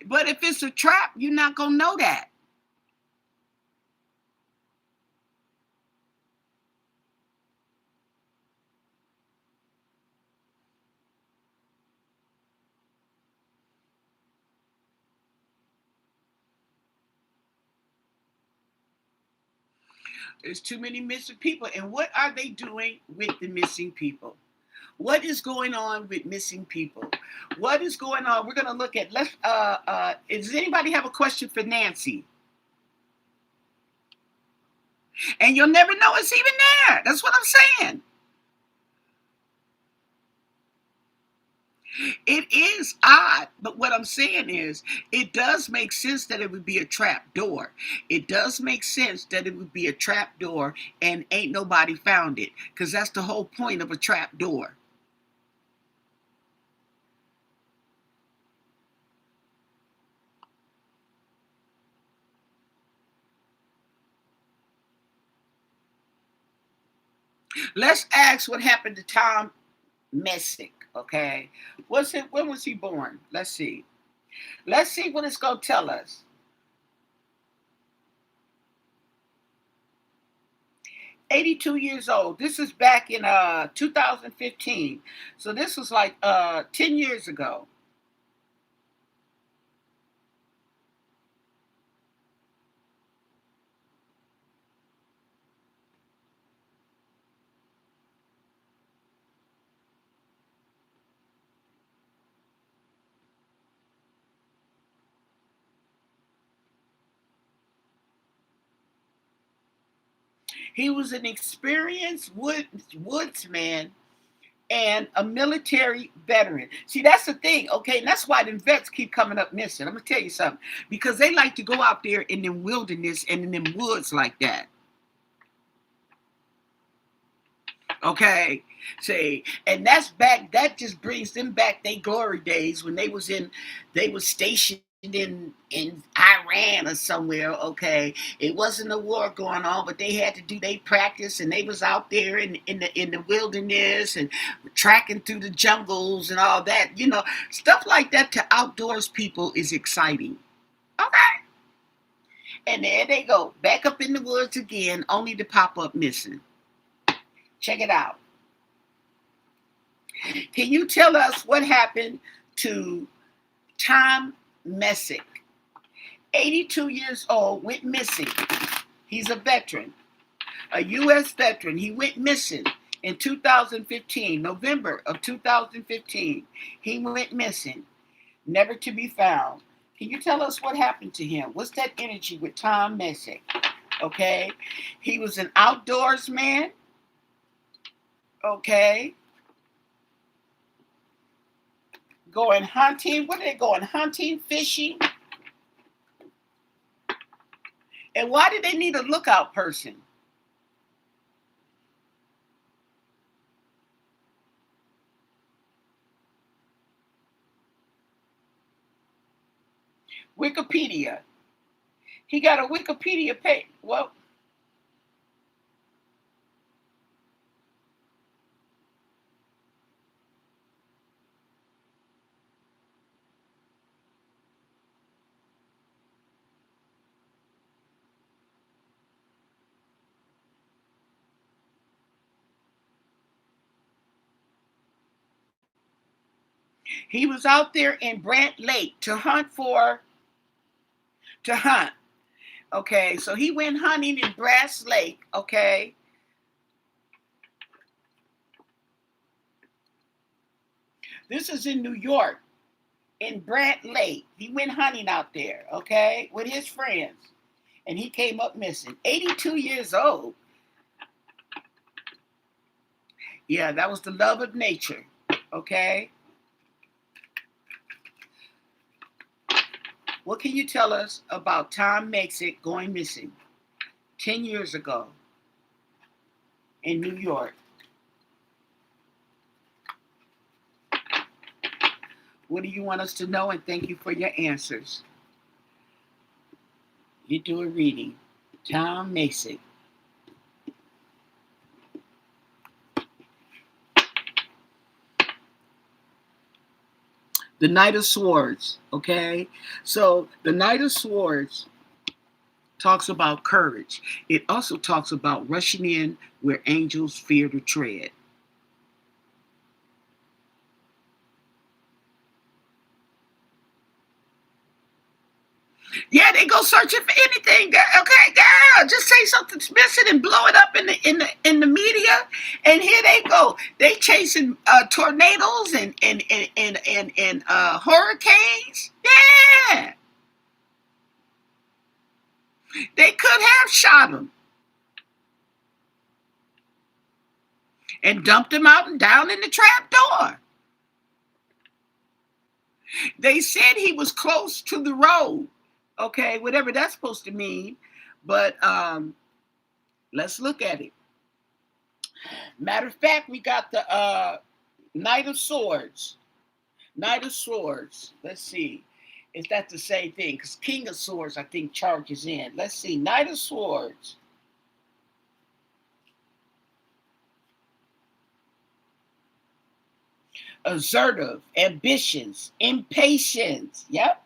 But if it's a trap, you're not going to know that. There's too many missing people. And what are they doing with the missing people? What is going on with missing people? What is going on? We're going to look at, does anybody have a question for Nancy? And you'll never know it's even there. That's what I'm saying. It is odd, but what I'm saying is it does make sense that it would be a trap door. It does make sense that it would be a trap door and ain't nobody found it, because that's the whole point of a trap door. Let's ask what happened to Tom Messik, okay? When was he born? Let's see. Let's see what it's going to tell us. 82 years old. This is back in 2015. So this was like 10 years ago. He was an experienced woodsman and a military veteran. See, that's the thing, okay? And that's why the vets keep coming up missing. I'm going to tell you something. Because they like to go out there in the wilderness and in them woods like that. Okay, say, and that just brings them back their glory days when they was stationed in Iran or somewhere. Okay, it wasn't a war going on, but they had to do their practice, and they was out there in the wilderness and tracking through the jungles and all that. Stuff like that to outdoors people is exciting. Okay, and there they go, back up in the woods again, only to pop up missing. Check it out. Can you tell us what happened to Tom Messik? 82 years old, went missing. He's a veteran, a U.S. veteran. He went missing in 2015, November of 2015. He went missing, never to be found. Can you tell us what happened to him? What's that energy with Tom Messik? Okay, he was an outdoors man. Okay, going hunting. What are they going? Hunting, fishing. And why do they need a lookout person? Wikipedia. He got a Wikipedia page. Well, he was out there in Brant Lake to hunt. Okay, so he went hunting in Brass Lake. Okay, this is in New York, in Brant Lake. He went hunting out there. Okay, with his friends, and he came up missing. 82 years old. Yeah, that was the love of nature. Okay. What can you tell us about Tom Messik going missing 10 years ago in New York? What do you want us to know? And thank you for your answers. You do a reading. Tom Messik. The Knight of Swords, okay? So the Knight of Swords talks about courage. It also talks about rushing in where angels fear to tread. Yeah, they go searching for anything. Okay, girl, just say something's missing and blow it up in the media, and here they go. They chasing tornadoes and hurricanes. Yeah, they could have shot him and dumped him out and down in the trap door. They said he was close to the road. Okay, whatever that's supposed to mean, but let's look at it. Matter of fact, we got the Knight of Swords. Knight of Swords. Let's see. Is that the same thing? Because King of Swords, I think, charges in. Let's see. Knight of Swords. Assertive, ambitions, impatience. Yep.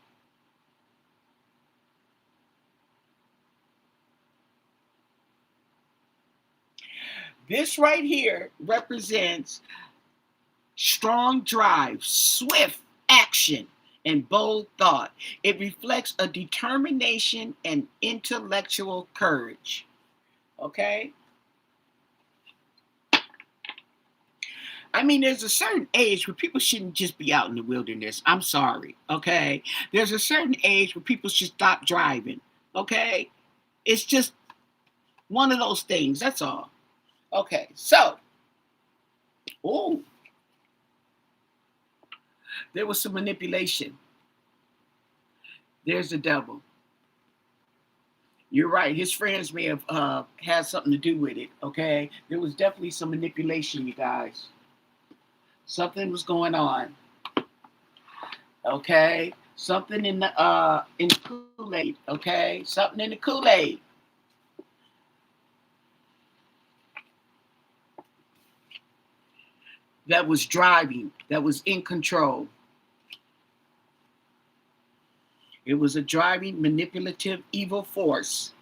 This right here represents strong drive, swift action, and bold thought. It reflects a determination and intellectual courage. Okay? I mean, there's a certain age where people shouldn't just be out in the wilderness. I'm sorry. Okay? There's a certain age where people should stop driving. Okay? It's just one of those things. That's all. Okay. So, oh, there was some manipulation. There's the devil. You're right. His friends may have had something to do with it. Okay, there was definitely some manipulation, you guys. Something was going on. Okay, something in the Kool-Aid. Okay, something in the Kool-Aid. That was driving. That was in control. It was a driving, manipulative, evil force.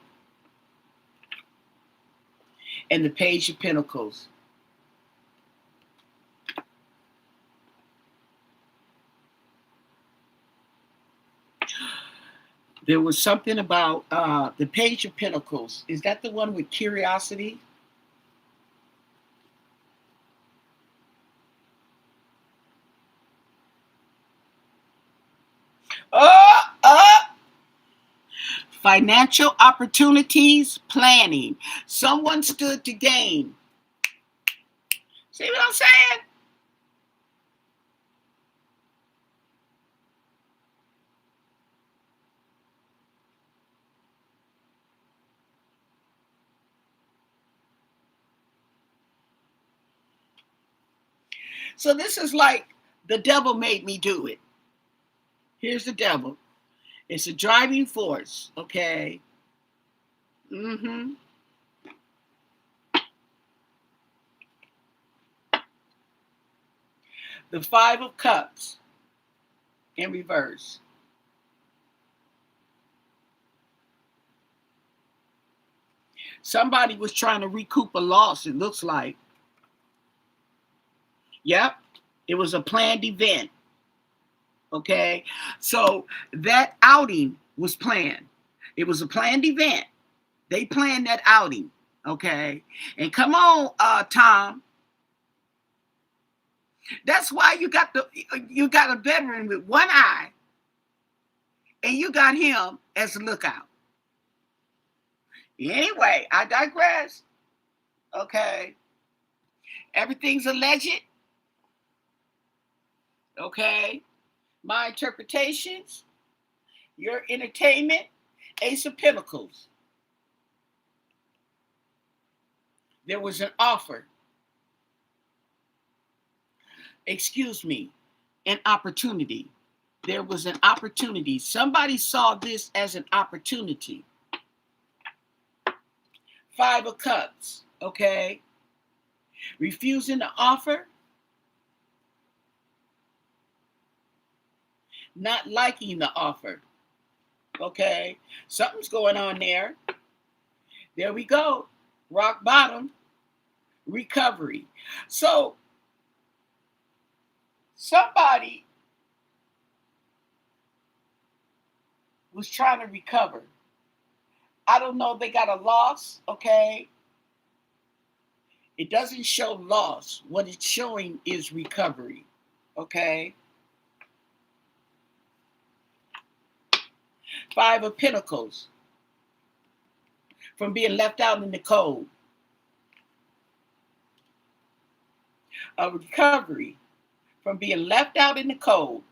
And the Page of Pentacles. There was something about the Page of Pentacles. Is that the one with curiosity? Oh! Financial opportunities, planning. Someone stood to gain. See what I'm saying? So this is like the devil made me do it. Here's the devil. It's a driving force, okay? Mm-hmm. The Five of Cups in reverse. Somebody was trying to recoup a loss, it looks like. Yep. It was a planned event. Okay. So that outing was planned. It was a planned event. They planned that outing. Okay. And come on, Tom. That's why you got a veteran with one eye, and you got him as a lookout. Anyway, I digress. Okay. Everything's alleged. Okay. My interpretations, your entertainment, Ace of Pentacles. There was an offer. Excuse me, an opportunity. There was an opportunity. Somebody saw this as an opportunity. Five of Cups, okay? Refusing the offer, not liking the offer, okay? Something's going on there. There we go. Rock bottom, recovery. So somebody was trying to recover. I don't know, they got a loss, okay? It doesn't show loss. What it's showing is recovery, okay? Five of Pentacles, from being left out in the cold. A recovery from being left out in the cold.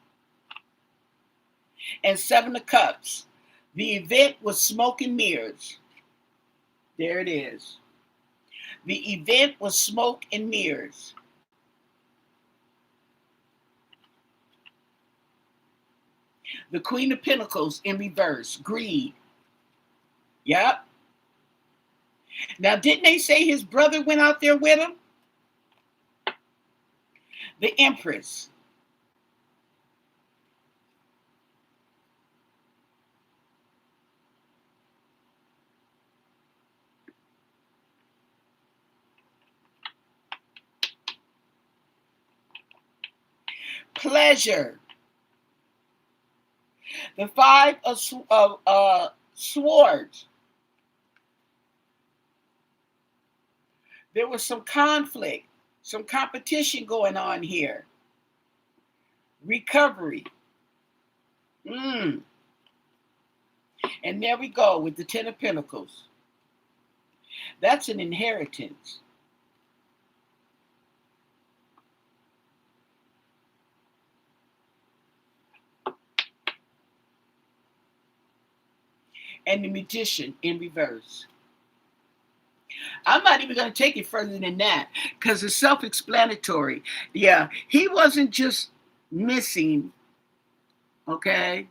And Seven of Cups. The event was smoke and mirrors. There it is. The event was smoke and mirrors. The Queen of Pentacles in reverse. Greed. Yep. Now, didn't they say his brother went out there with him? The Empress. Pleasure. The Five of Swords. There was some conflict, some competition going on here. Recovery. And there we go with the Ten of Pentacles. That's an inheritance. And the Magician in reverse. I'm not even going to take it further than that because it's self-explanatory. Yeah, he wasn't just missing, okay?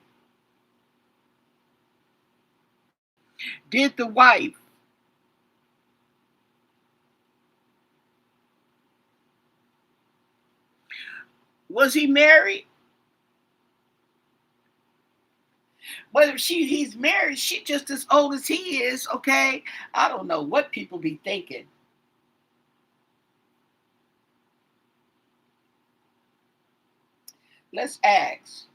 Did the wife. Was he married? Whether he's married, she just as old as he is, okay? I don't know what people be thinking. Let's ask.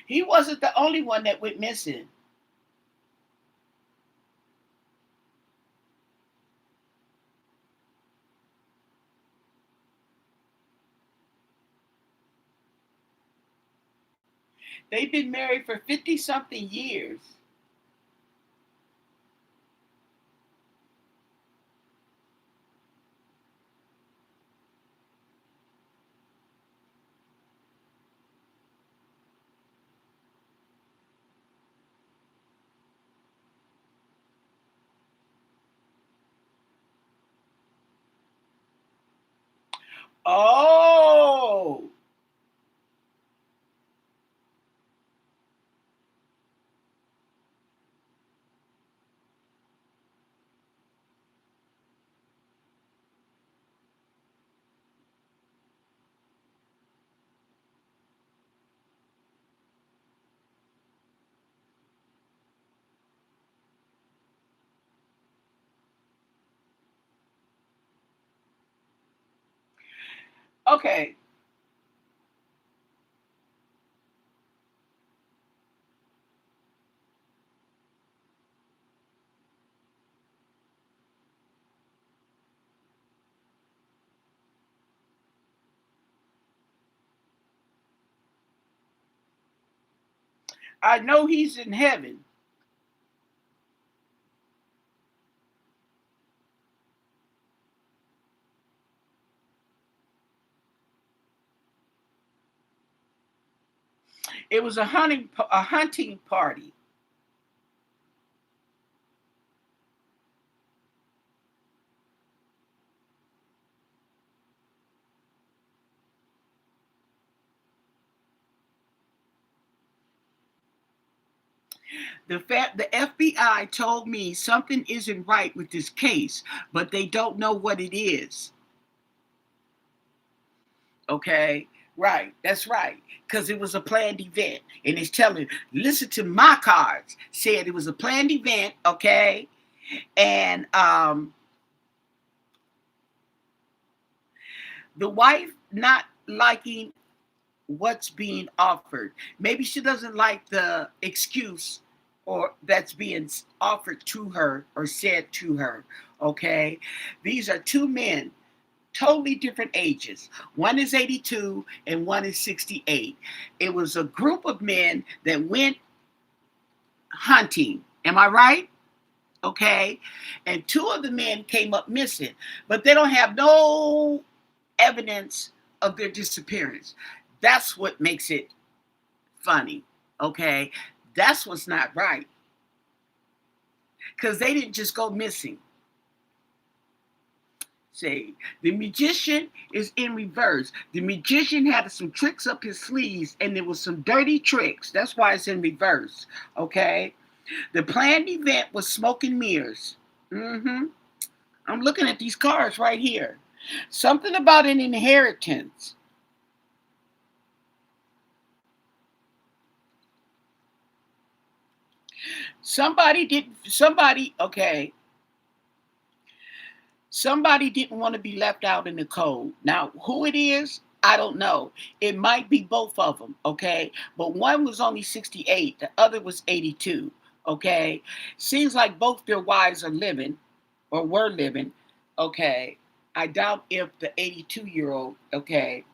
He wasn't the only one that went missing. They've been married for 50-something years. Oh, okay. I know he's in heaven. It was a hunting party. The FBI told me something isn't right with this case, but they don't know what it is. Okay, right, that's right, because it was a planned event, and it's telling, listen to my cards, said it was a planned event, okay, and the wife not liking what's being offered. Maybe she doesn't like the excuse or that's being offered to her or said to her. Okay, these are two men, totally different ages. One is 82 and one is 68. It was a group of men that went hunting. Am I right? Okay, and two of the men came up missing, but they don't have no evidence of their disappearance. That's what makes it funny. Okay, that's what's not right, because they didn't just go missing. Say the magician is in reverse. The magician had some tricks up his sleeves, and there was some dirty tricks. That's why it's in reverse. Okay, the planned event was smoke and mirrors. I'm looking at these cards right here. Something about an inheritance. Okay, somebody didn't want to be left out in the cold. Now, who it is, I don't know. It might be both of them, okay? But one was only 68, the other was 82, okay? Seems like both their wives are living or were living, okay? I doubt if the 82-year-old, okay?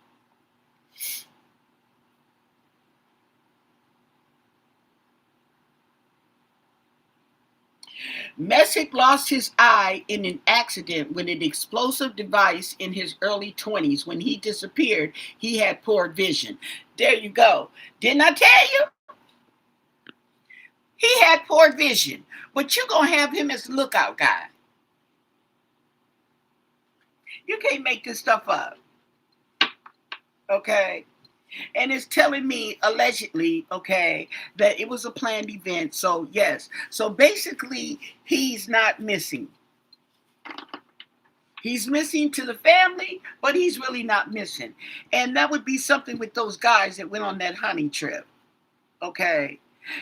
Messik lost his eye in an accident with an explosive device in his early 20s. When he disappeared, he had poor vision. There you go. Didn't I tell you? He had poor vision. But you're going to have him as a lookout guy. You can't make this stuff up. Okay? And it's telling me, allegedly, okay, that it was a planned event. So, yes. So basically, he's not missing. He's missing to the family, but he's really not missing. And that would be something with those guys that went on that hunting trip. Okay.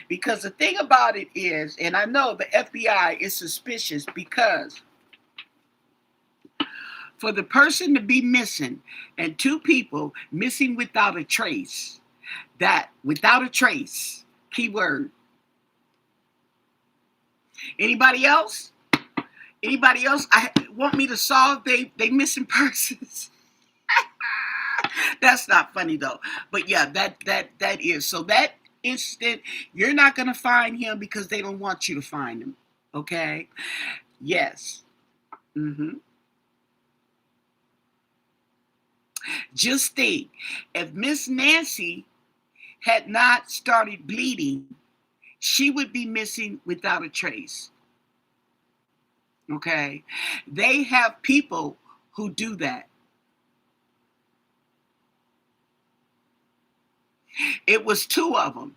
Because the thing about it is, and I know the FBI is suspicious because for the person to be missing and two people missing without a trace, that without a trace, keyword. Anybody else? Anybody else? I want me to solve they missing persons. That's not funny though. But yeah, that is. So that instant, you're not gonna find him because they don't want you to find him. Okay? Yes. Just think, if Miss Nancy had not started bleeding, she would be missing without a trace. Okay? They have people who do that. It was two of them.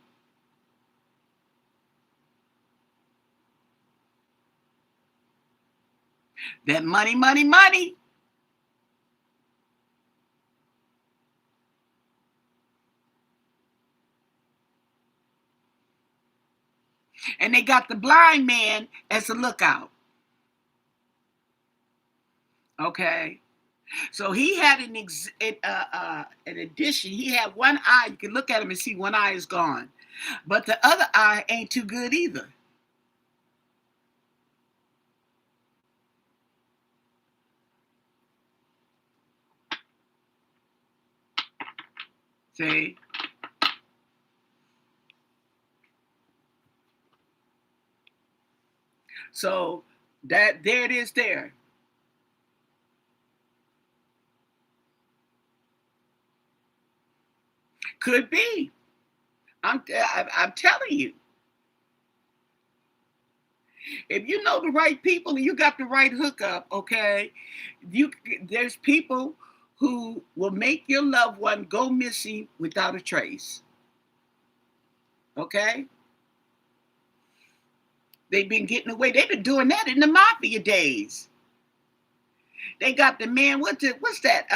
That money, money, money. And they got the blind man as a lookout. Okay? So he had an addition. He had one eye. You can look at him and see one eye is gone. But the other eye ain't too good either. See? So that there it is there. Could be. I'm telling you. If you know the right people and you got the right hookup, okay, you there's people who will make your loved one go missing without a trace. Okay? They've been getting away. They've been doing that in the mafia days. They got the man. What's that?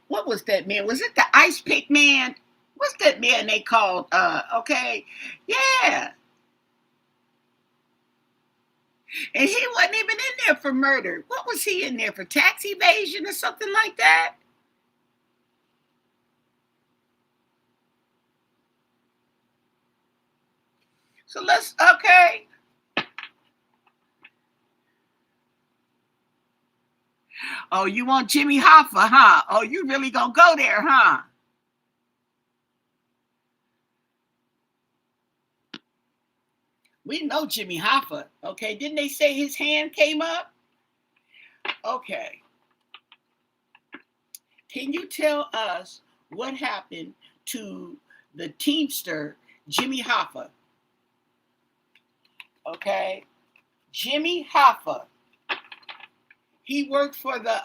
What was that man? Was it the ice pick man? What's that man they called? Okay, yeah. And he wasn't even in there for murder. What was he in there for? Tax evasion or something like that? So let's, okay. Oh, you want Jimmy Hoffa, huh? Oh, you really gonna go there, huh? We know Jimmy Hoffa, okay? Didn't they say his hand came up? Okay. Can you tell us what happened to the Teamster Jimmy Hoffa? Okay. Jimmy Hoffa. He worked for the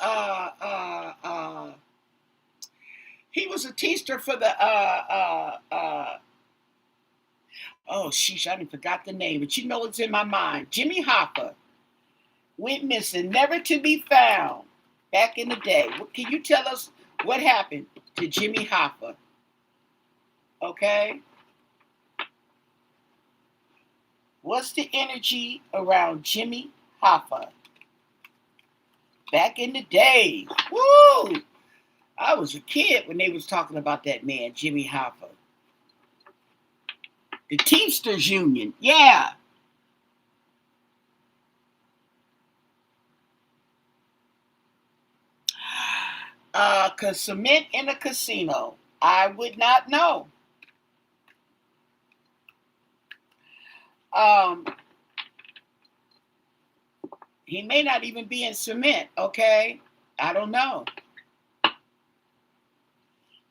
he was a teaster for the oh sheesh, I forgot the name, but you know it's in my mind. Jimmy Hoffa went missing, never to be found back in the day. Can you tell us what happened to Jimmy Hoffa? Okay. What's the energy around Jimmy Hoffa? Back in the day. Woo! I was a kid when they was talking about that man, Jimmy Hoffa. The Teamsters Union. Yeah. Cement in a casino. I would not know. Um, he may not even be in cement, okay? I don't know.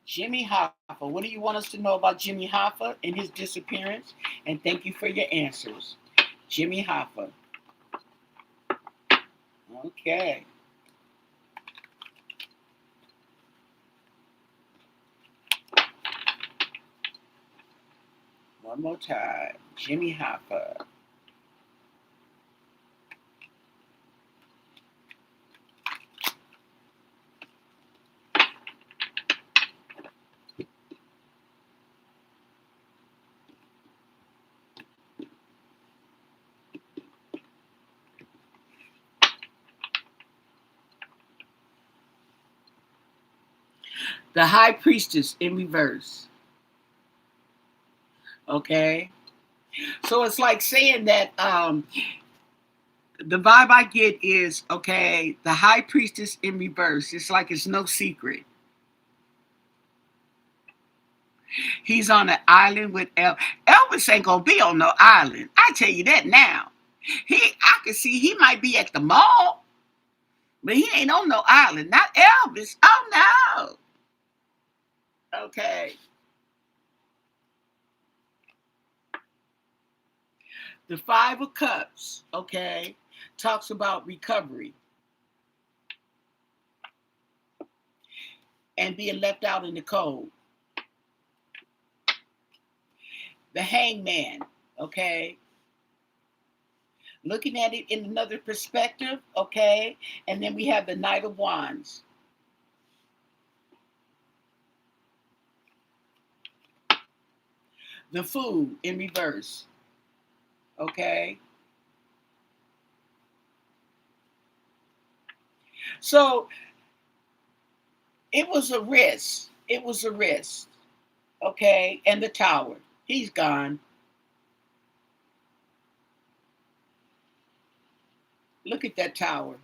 Jimmy Hoffa. What do you want us to know about Jimmy Hoffa and his disappearance? And thank you for your answers. Jimmy Hoffa. Okay. One more time. Jimmy Hoffa. The High Priestess in reverse. Okay. So it's like saying that the vibe I get is, okay, the High Priestess in reverse. It's like it's no secret. He's on an island with Elvis ain't gonna be on no island. I tell you that now. I can see he might be at the mall, but he ain't on no island. Not Elvis. Oh no. Okay. The Five of Cups, okay, talks about recovery and being left out in the cold. The Hangman, okay, looking at it in another perspective, okay, and then we have the Knight of Wands. The Fool in reverse, okay. So it was a risk. It was a risk, okay, and the Tower. He's gone. Look at that tower.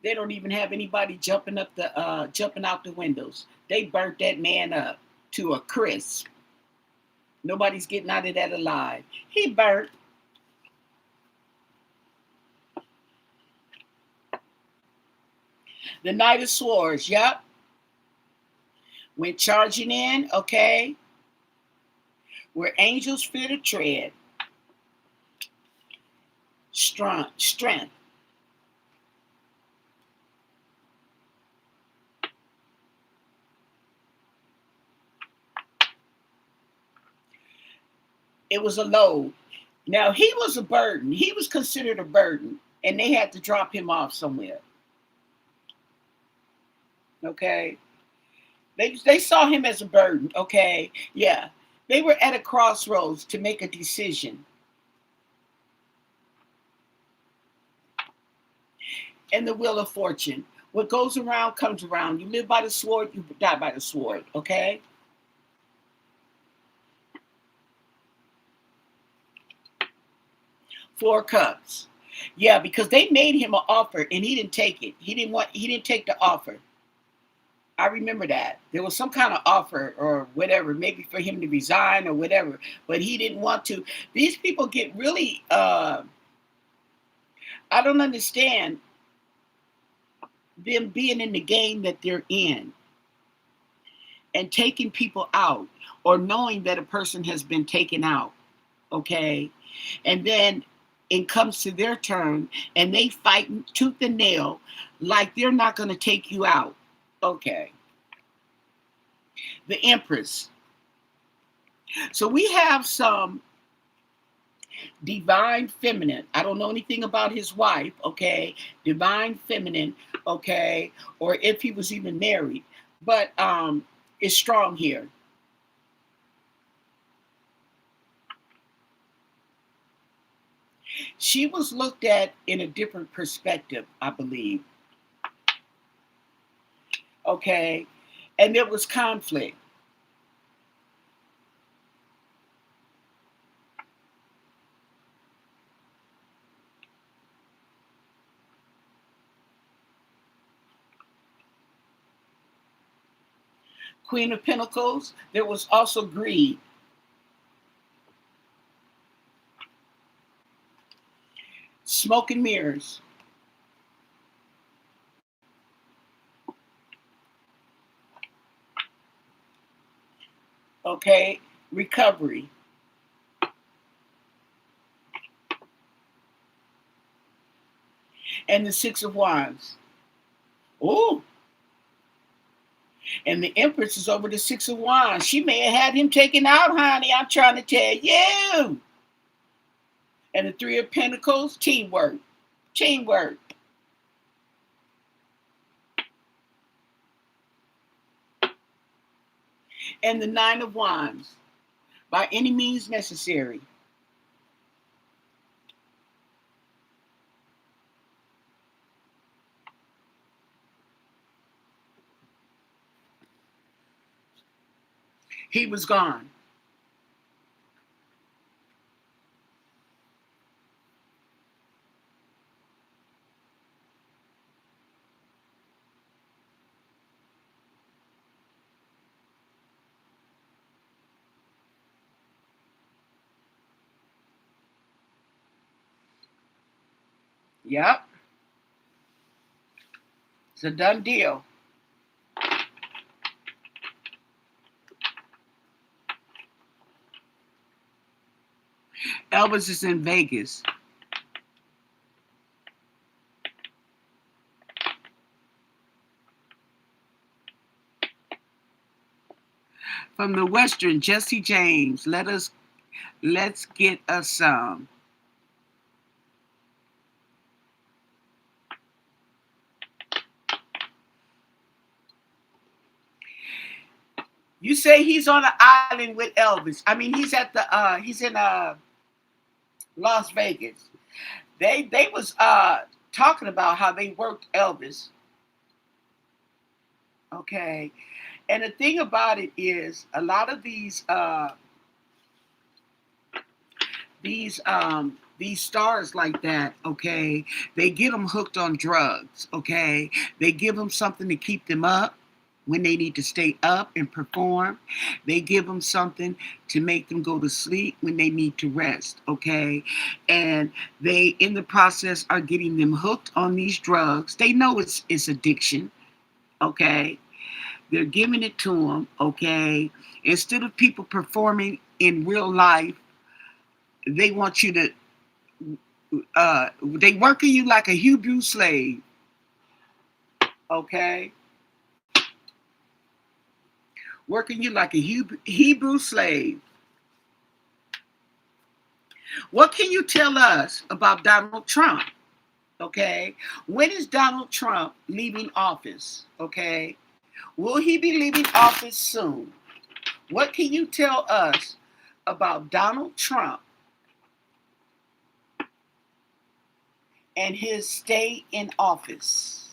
They don't even have anybody jumping out the windows. They burnt that man up to a crisp. Nobody's getting out of that alive. He burnt. The Knight of Swords, yep. Went charging in, okay. Where angels fear to tread. Strength. It was a load. Now he was a burden. He was considered a burden, and they had to drop him off somewhere. Okay, they saw him as a burden. Okay, yeah, they were at a crossroads to make a decision. And the wheel of fortune. What goes around comes around. You live by the sword, you die by the sword. Okay. Four cups. Yeah, because they made him an offer and he didn't take it. He didn't take the offer. I remember that. There was some kind of offer or whatever, maybe for him to resign or whatever, but he didn't want to. These people get really I don't understand them being in the game that they're in and taking people out or knowing that a person has been taken out. Okay. And then it comes to their turn and they fight tooth and nail like they're not going to take you out. Okay. The Empress. So we have some divine feminine. I don't know anything about his wife, okay? Divine feminine, okay? Or if he was even married, but it's strong here. She was looked at in a different perspective, I believe. Okay? And there was conflict. Queen of Pentacles, there was also greed. Smoke and mirrors. Okay? Recovery. And the Six of Wands. Ooh. And the Empress is over the Six of Wands. She may have had him taken out, honey. I'm trying to tell you. And the Three of Pentacles, teamwork. Teamwork. And the Nine of Wands, by any means necessary. He was gone. Yep. It's a done deal. Elvis is in Vegas. From the Western, Jesse James. Let's get us some. You say he's on an island with Elvis. I mean, he's at the he's in Las Vegas. They was talking about how they worked Elvis. Okay. And the thing about it is a lot of these stars like that, okay, they get them hooked on drugs, okay? They give them something to keep them up when they need to stay up and perform. They give them something to make them go to sleep when they need to rest, okay? And they, in the process, are getting them hooked on these drugs. They know it's addiction, okay? They're giving it to them, okay? Instead of people performing in real life, they want you to they working you like a Hebrew slave, okay? Working you like a Hebrew slave. What can you tell us about Donald Trump? Okay. When is Donald Trump leaving office? Okay. Will he be leaving office soon? What can you tell us about Donald Trump and his stay in office?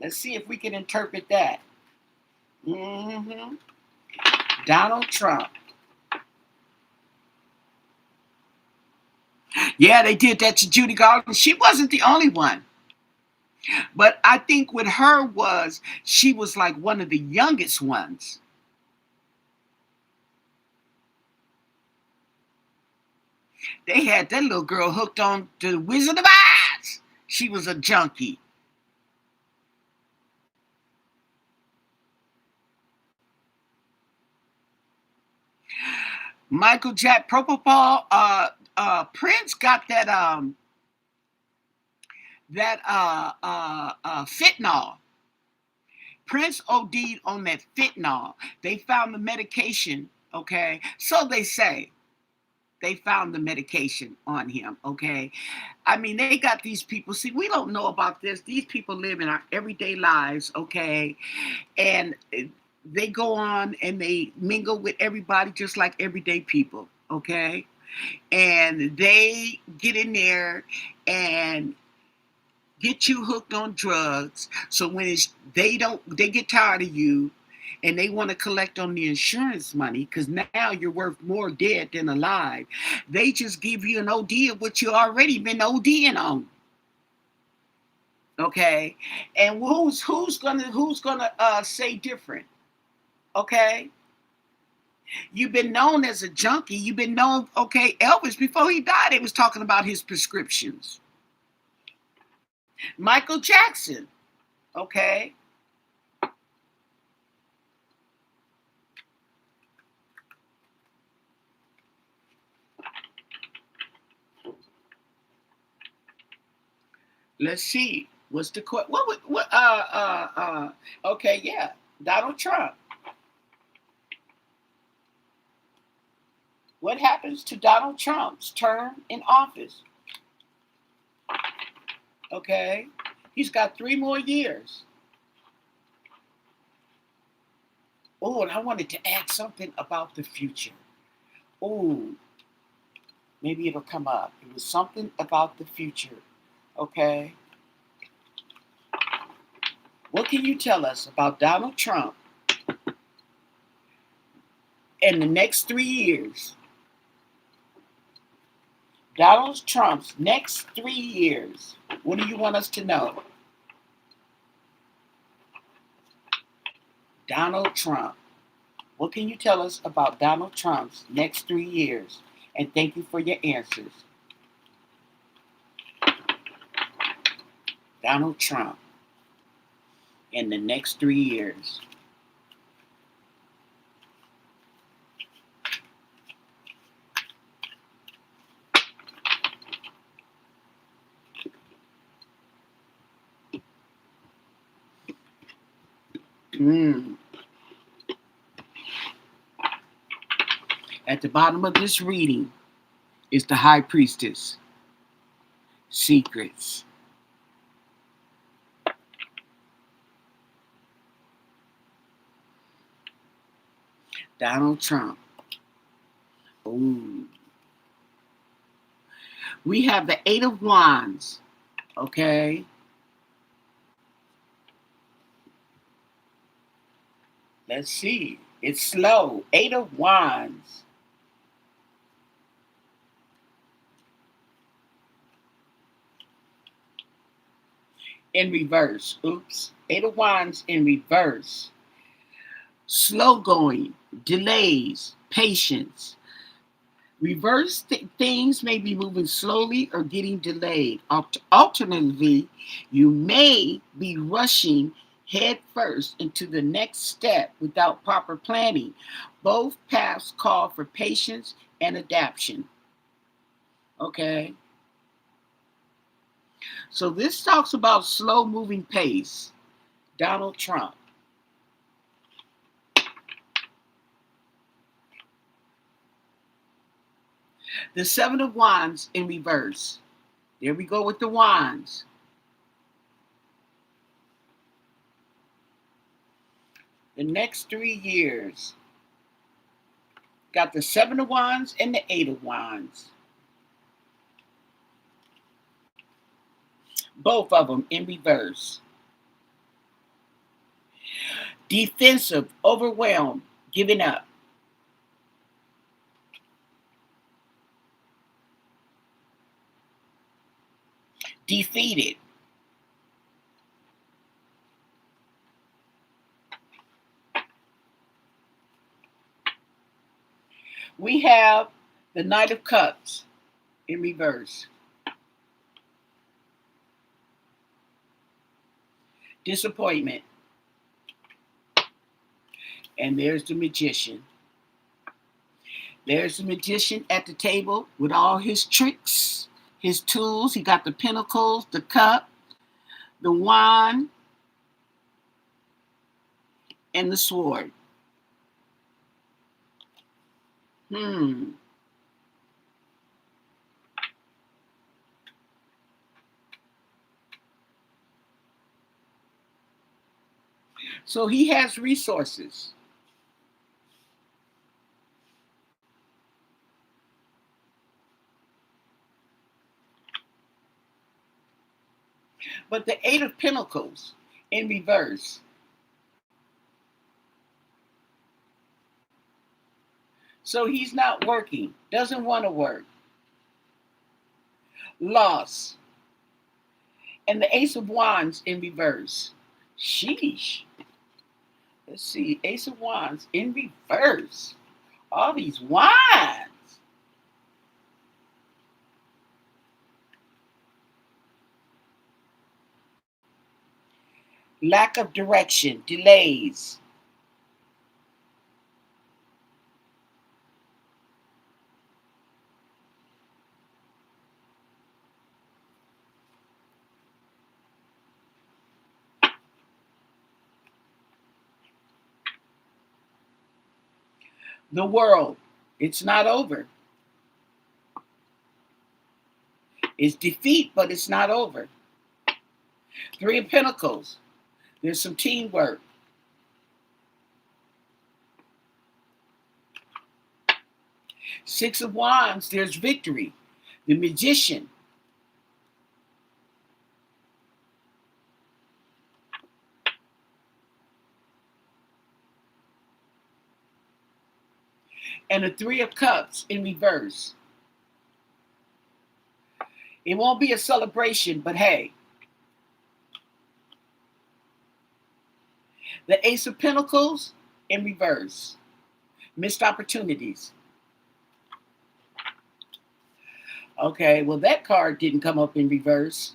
Let's see if we can interpret that. Mm-hmm. Donald Trump. Yeah, they did that to Judy Garland. She wasn't the only one. But I think with her was she was like one of the youngest ones. They had that little girl hooked on to the Wizard of Oz. She was a junkie. Michael Jack Propopol, Prince got that fentanyl. Prince OD'd on that fentanyl. They found the medication, okay? So they say they found the medication on him, okay? I mean, they got these people. See, we don't know about this. These people live in our everyday lives, okay? And they go on and they mingle with everybody just like everyday people, okay? And they get in there and get you hooked on drugs. So when they get tired of you and they want to collect on the insurance money because now you're worth more dead than alive. They just give you an OD of what you already been ODing on. Okay, and who's gonna say different? Okay, you've been known as a junkie. You've been known. Okay, Elvis before he died, he was talking about his prescriptions. Michael Jackson. Okay, let's see. What's the okay, yeah, Donald Trump. What happens to Donald Trump's term in office? Okay, he's got 3 more years. Oh, and I wanted to add something about the future. Oh, maybe it'll come up. It was something about the future. Okay, what can you tell us about Donald Trump in the next 3 years? Donald Trump's next 3 years. What do you want us to know? Donald Trump. What can you tell us about Donald Trump's next 3 years? And thank you for your answers. Donald Trump in the next 3 years. Mm. At the bottom of this reading is the High Priestess. Secrets. Donald Trump. Ooh. We have the Eight of Wands. Okay. Let's see. It's slow. Eight of Wands. In reverse. Oops. Eight of Wands in reverse. Slow going. Delays. Patience. Reverse things may be moving slowly or getting delayed. Alternatively, you may be rushing head first into the next step without proper planning. Both paths call for patience and adaptation. Okay. So this talks about slow moving pace. Donald Trump. The Seven of Wands in reverse. There we go with the wands. The next 3 years. Got the Seven of Wands and the Eight of Wands. Both of them in reverse. Defensive, overwhelmed, giving up. Defeated. We have the Knight of Cups in reverse. Disappointment. And there's the Magician. There's the Magician at the table with all his tricks, his tools. He got the pentacles, the cup, the wand, and the sword. So he has resources. But the Eight of Pentacles in reverse. So he's not working, doesn't want to work. Loss. And the Ace of Wands in reverse. Sheesh. Let's see, Ace of Wands in reverse. All these wands. Lack of direction, delays. The World, it's not over. It's defeat, but it's not over. Three of Pentacles, there's some teamwork. Six of Wands, there's victory. The Magician. And the Three of Cups in reverse. It won't be a celebration, but hey. The Ace of Pentacles in reverse. Missed opportunities. Okay, well, that card didn't come up in reverse.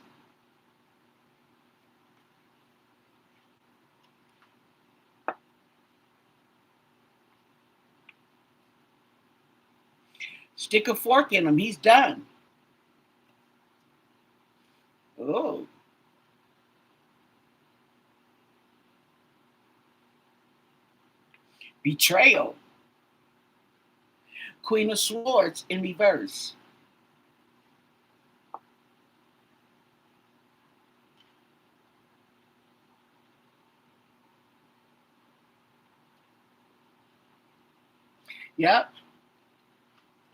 Stick a fork in him. He's done. Oh. Betrayal. Queen of Swords in reverse. Yep.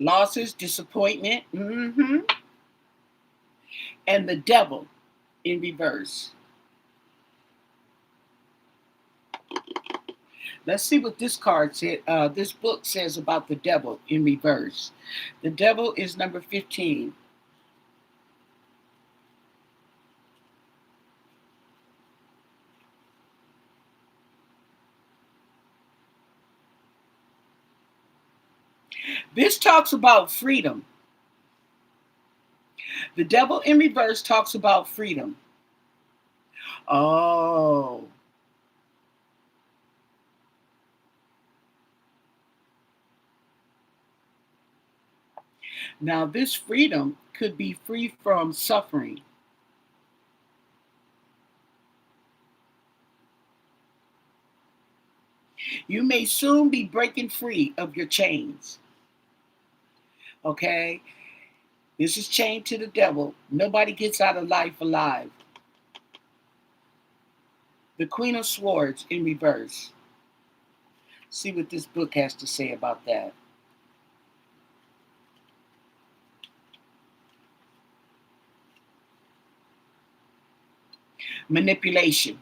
Losses, disappointment. And the Devil in reverse. Let's see what this card said. This book says about the Devil in reverse. The Devil is number 15. This talks about freedom. The Devil in reverse talks about freedom. Oh. Now, this freedom could be free from suffering. You may soon be breaking free of your chains. Okay? This is chained to the devil. Nobody gets out of life alive. The Queen of Swords in reverse. See what this book has to say about that. Manipulation.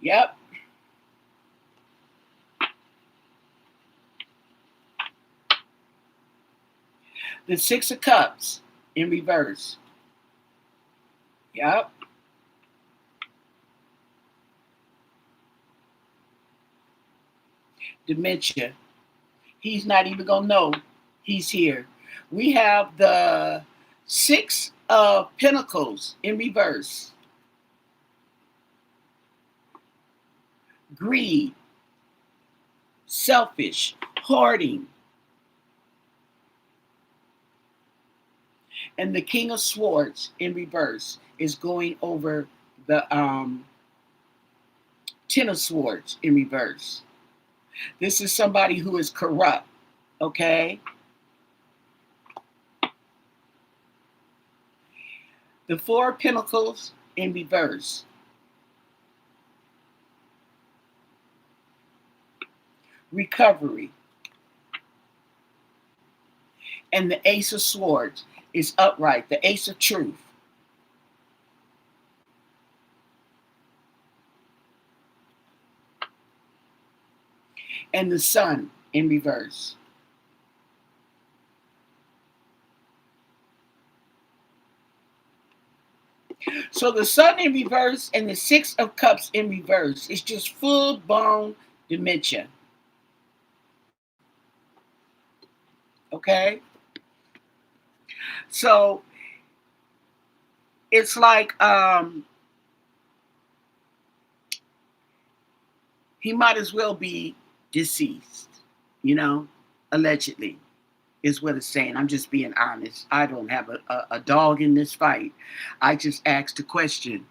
Yep. The Six of Cups in reverse. Yep. Dementia. He's not even going to know he's here. We have the Six of Pentacles in reverse. Greed. Selfish. Hoarding. And the King of Swords in reverse is going over the Ten of Swords in reverse. This is somebody who is corrupt, okay? The Four of Pentacles in reverse. Recovery. And the Ace of Swords is upright, the Ace of Truth. And the Sun in reverse. So the Sun in reverse and the Six of Cups in reverse is just full-blown dementia. Okay? So it's like he might as well be deceased, allegedly is what it's saying. I'm just being honest. I don't have a dog in this fight. I just asked a question.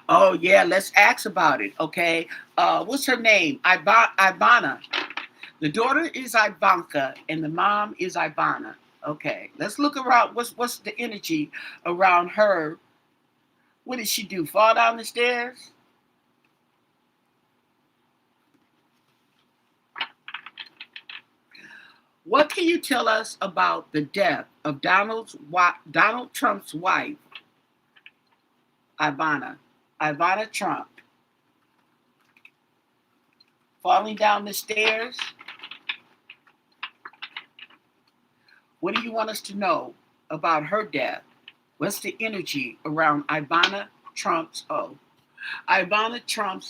Oh, yeah, let's ask about it, okay? What's her name? Ivana. The daughter is Ivanka, and the mom is Ivana. Okay, let's look around. What's the energy around her? What did she do? Fall down the stairs? What can you tell us about the death of Donald Trump's wife, Ivana? Ivana Trump. Falling down the stairs? What do you want us to know about her death? What's the energy around Ivana Trump's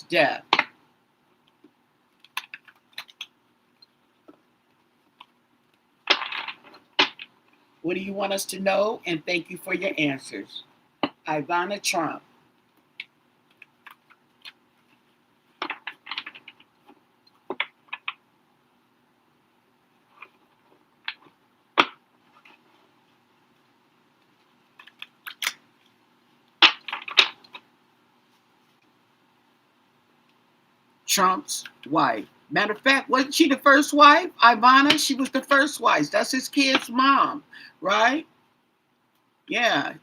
death? What do you want us to know? And thank you for your answers. Ivana Trump. Trump's wife. Matter of fact, wasn't she the first wife? Ivana, she was the first wife. That's his kid's mom, right? Yeah.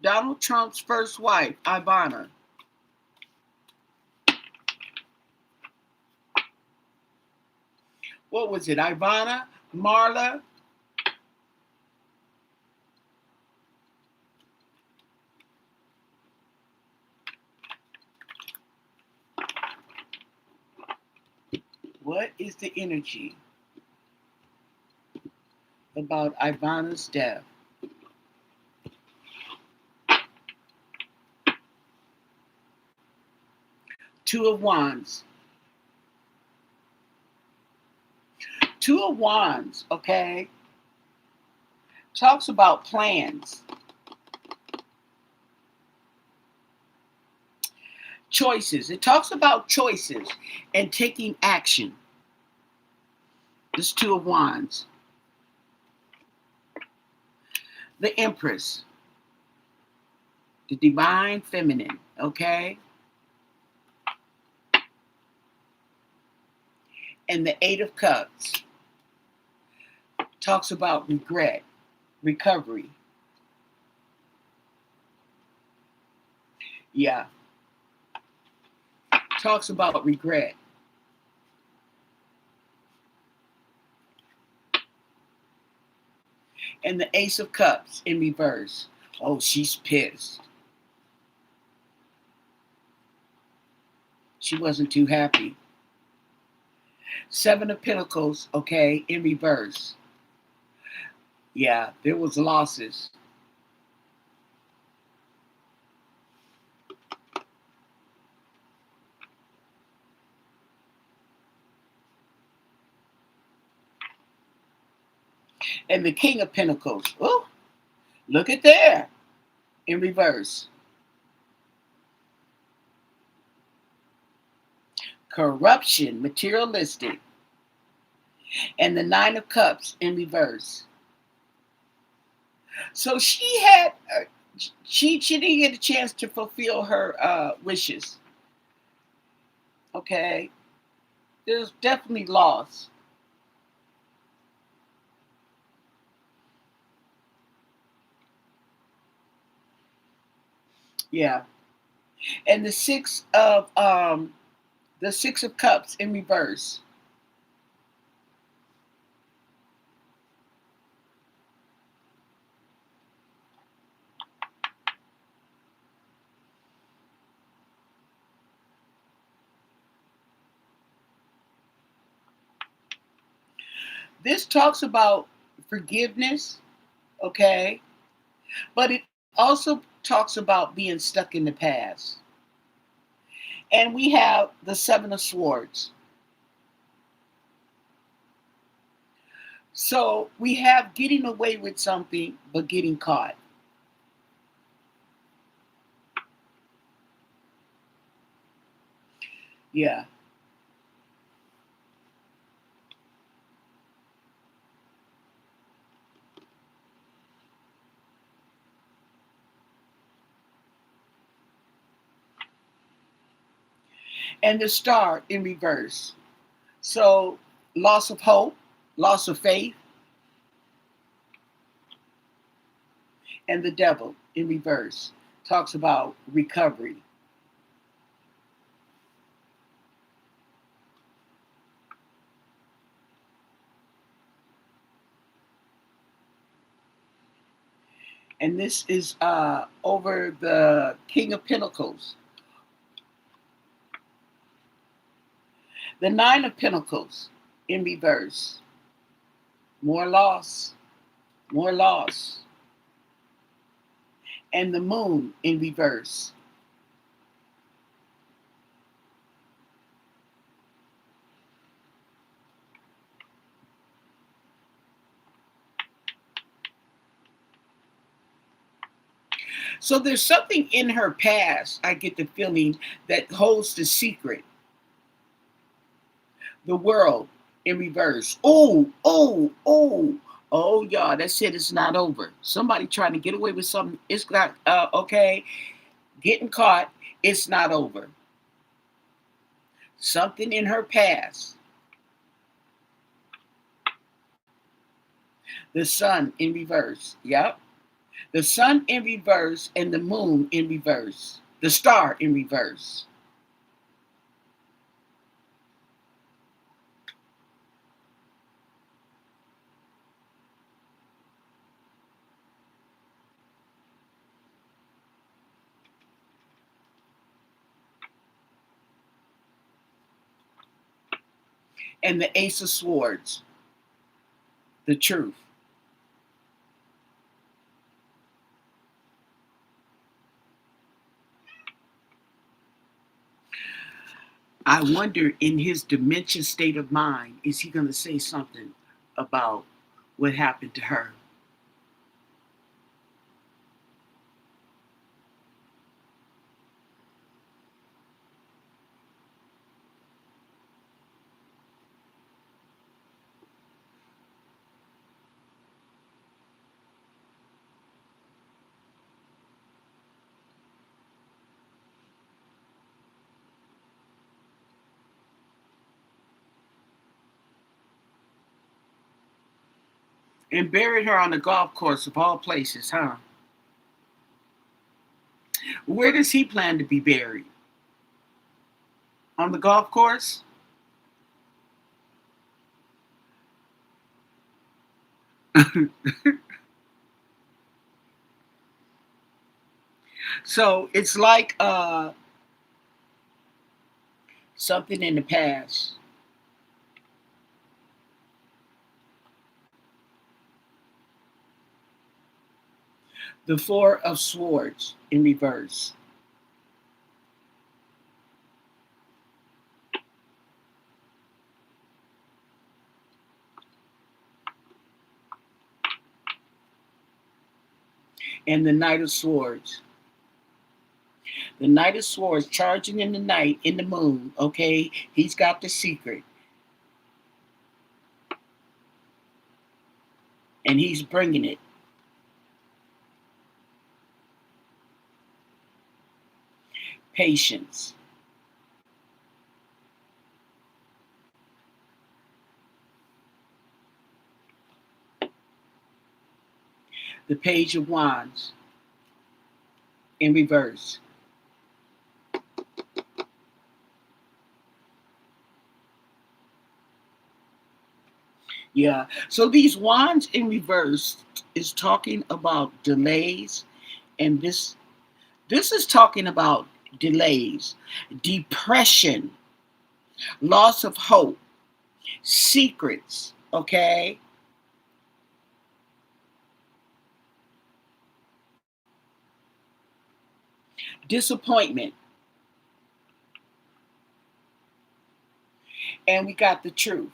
Donald Trump's first wife, Ivana. What was it? Ivana? Marla? What is the energy about Ivana's death? Two of Wands. Two of Wands, okay, talks about plans, choices. It talks about choices and taking action, This Two of Wands. The Empress. The Divine Feminine, okay? And the Eight of Cups talks about regret, recovery. Yeah. Talks about regret. And the Ace of Cups in reverse. Oh, she's pissed. She wasn't too happy. Seven of Pentacles, okay, in reverse. Yeah, there was losses. And the King of Pentacles. Oh, look at there. In reverse. Corruption, materialistic. And the Nine of Cups in reverse. So she had, she didn't get a chance to fulfill her wishes. Okay. There's definitely loss. Yeah. And the Six of Cups in reverse. This talks about forgiveness, okay? But it also talks about being stuck in the past. And we have the Seven of Swords. So we have getting away with something, but getting caught. Yeah. And the Star in reverse. So loss of hope, loss of faith, and the Devil in reverse talks about recovery. And this is over the King of Pentacles. The Nine of Pentacles in reverse. More loss, more loss. And the Moon in reverse. So there's something in her past, I get the feeling, that holds the secret. The World in reverse. Oh, oh, oh. Oh, y'all, that shit is not over. Somebody trying to get away with something. It's not, okay. Getting caught. It's not over. Something in her past. The Sun in reverse. Yep. The Sun in reverse and the Moon in reverse. The Star in reverse. And the Ace of Swords. The Truth. I wonder, in his dementia state of mind, is he going to say something about what happened to her? And buried her on the golf course of all places, huh? Where does he plan to be buried? On the golf course? So it's like something in the past. The Four of Swords in reverse. And the Knight of Swords. The Knight of Swords charging in the night, in the moon, okay? He's got the secret. And he's bringing it. Patience. The Page of Wands in reverse. Yeah. So these wands in reverse is talking about delays, and this is talking about delays, depression, loss of hope, secrets, okay? Disappointment. And we got the truth.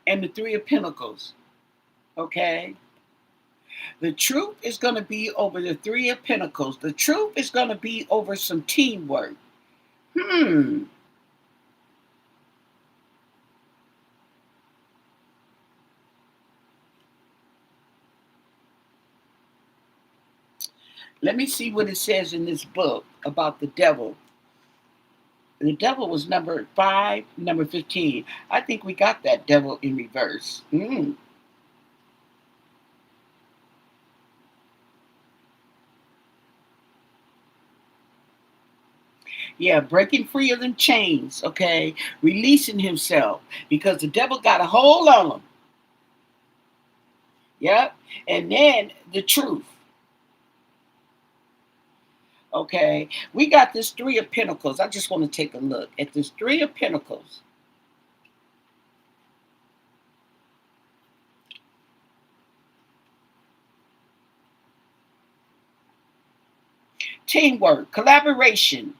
And the Three of Pentacles, okay? The truth is going to be over the Three of Pentacles. The truth is going to be over some teamwork. Hmm. Let me see what it says in this book about the devil. The devil was number 5, number 15. I think we got that devil in reverse. Yeah, breaking free of them chains, okay? Releasing himself because the devil got a hold on him. Yep. And then the truth, okay? We got this Three of Pentacles. I just want to take a look at this Three of Pentacles. Teamwork, collaboration.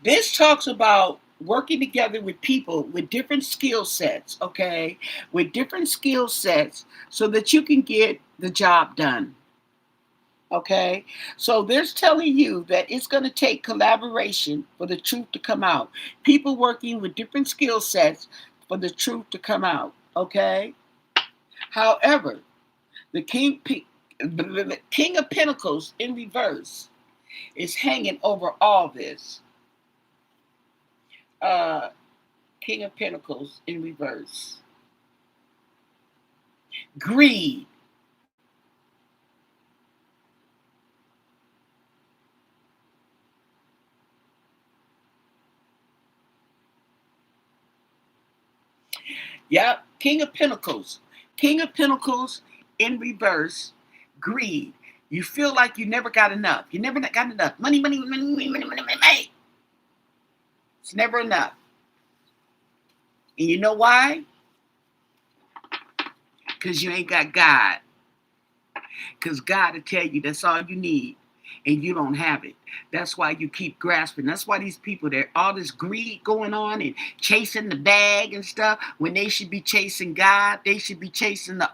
This talks about working together with people with different skill sets, okay? With different skill sets so that you can get the job done. Okay, so there's telling you that it's going to take collaboration for the truth to come out. People working with different skill sets for the truth to come out. Okay, however, the the King of Pentacles in reverse is hanging over all this. Uh, King of Pentacles in reverse. Greed. Yep, King of Pentacles. King of Pentacles in reverse. Greed. You feel like you never got enough. You never got enough. Money, money, money, money, money, money, money, money. It's never enough. And you know why? Because you ain't got God. Because God will tell you that's all you need. And you don't have it. That's why you keep grasping. That's why these people, there all this greed going on and chasing the bag and stuff. When they should be chasing God, they should be chasing the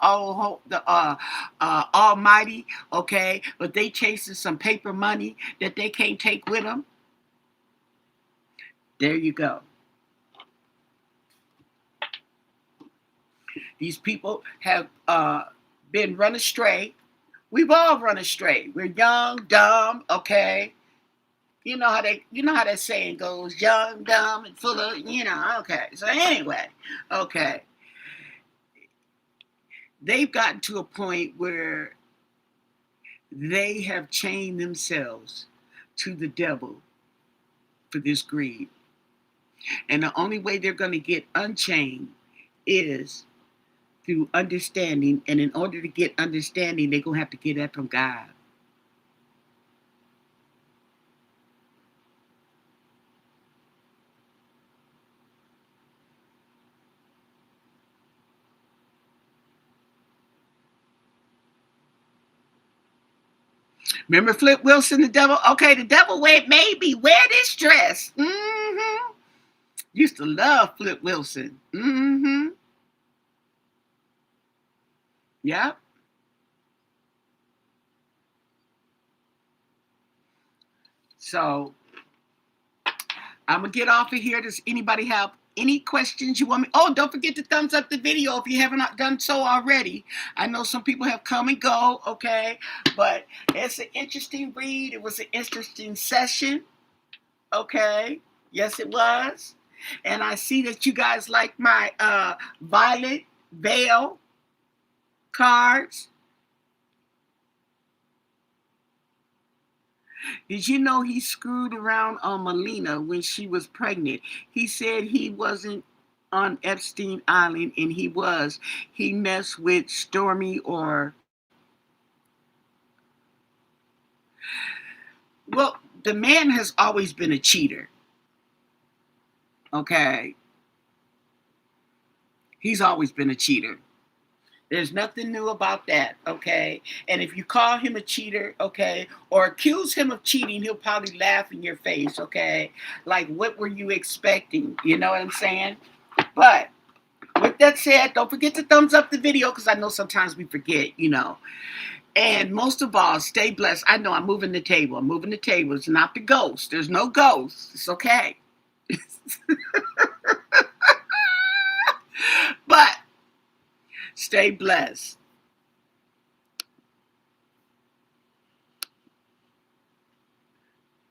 Almighty. Okay, but they chasing some paper money that they can't take with them. There you go. These people have been run astray. We've all run astray. We're young, dumb, okay. You know how that saying goes, young, dumb, and full of, okay. So anyway, okay. They've gotten to a point where they have chained themselves to the devil for this greed. And the only way they're going to get unchained is through understanding. And in order to get understanding, they're going to have to get that from God. Remember Flip Wilson, the devil? Okay, the devil made me wear this dress. Mm-hmm. Used to love Flip Wilson. Mm-hmm. Yep. So I'm gonna get off of here. Does anybody have any questions you want me? Oh, don't forget to thumbs up the video if you haven't done so already. I know some people have come and go, okay, but it's an interesting read. It was an interesting session, okay. Yes, it was. And I see that you guys like my violet veil cards. Did you know he screwed around on Melina when she was pregnant? He said he wasn't on Epstein Island, and he was. He messed with Stormy or... Well, the man has always been a cheater. Okay? He's always been a cheater. There's nothing new about that, okay? And if you call him a cheater, okay, or accuse him of cheating, he'll probably laugh in your face, okay? Like, what were you expecting? You know what I'm saying? But with that said, don't forget to thumbs up the video, because I know sometimes we forget, And most of all, stay blessed. I know I'm moving the table. I'm moving the table. It's not the ghost. There's no ghost. It's okay. But stay blessed.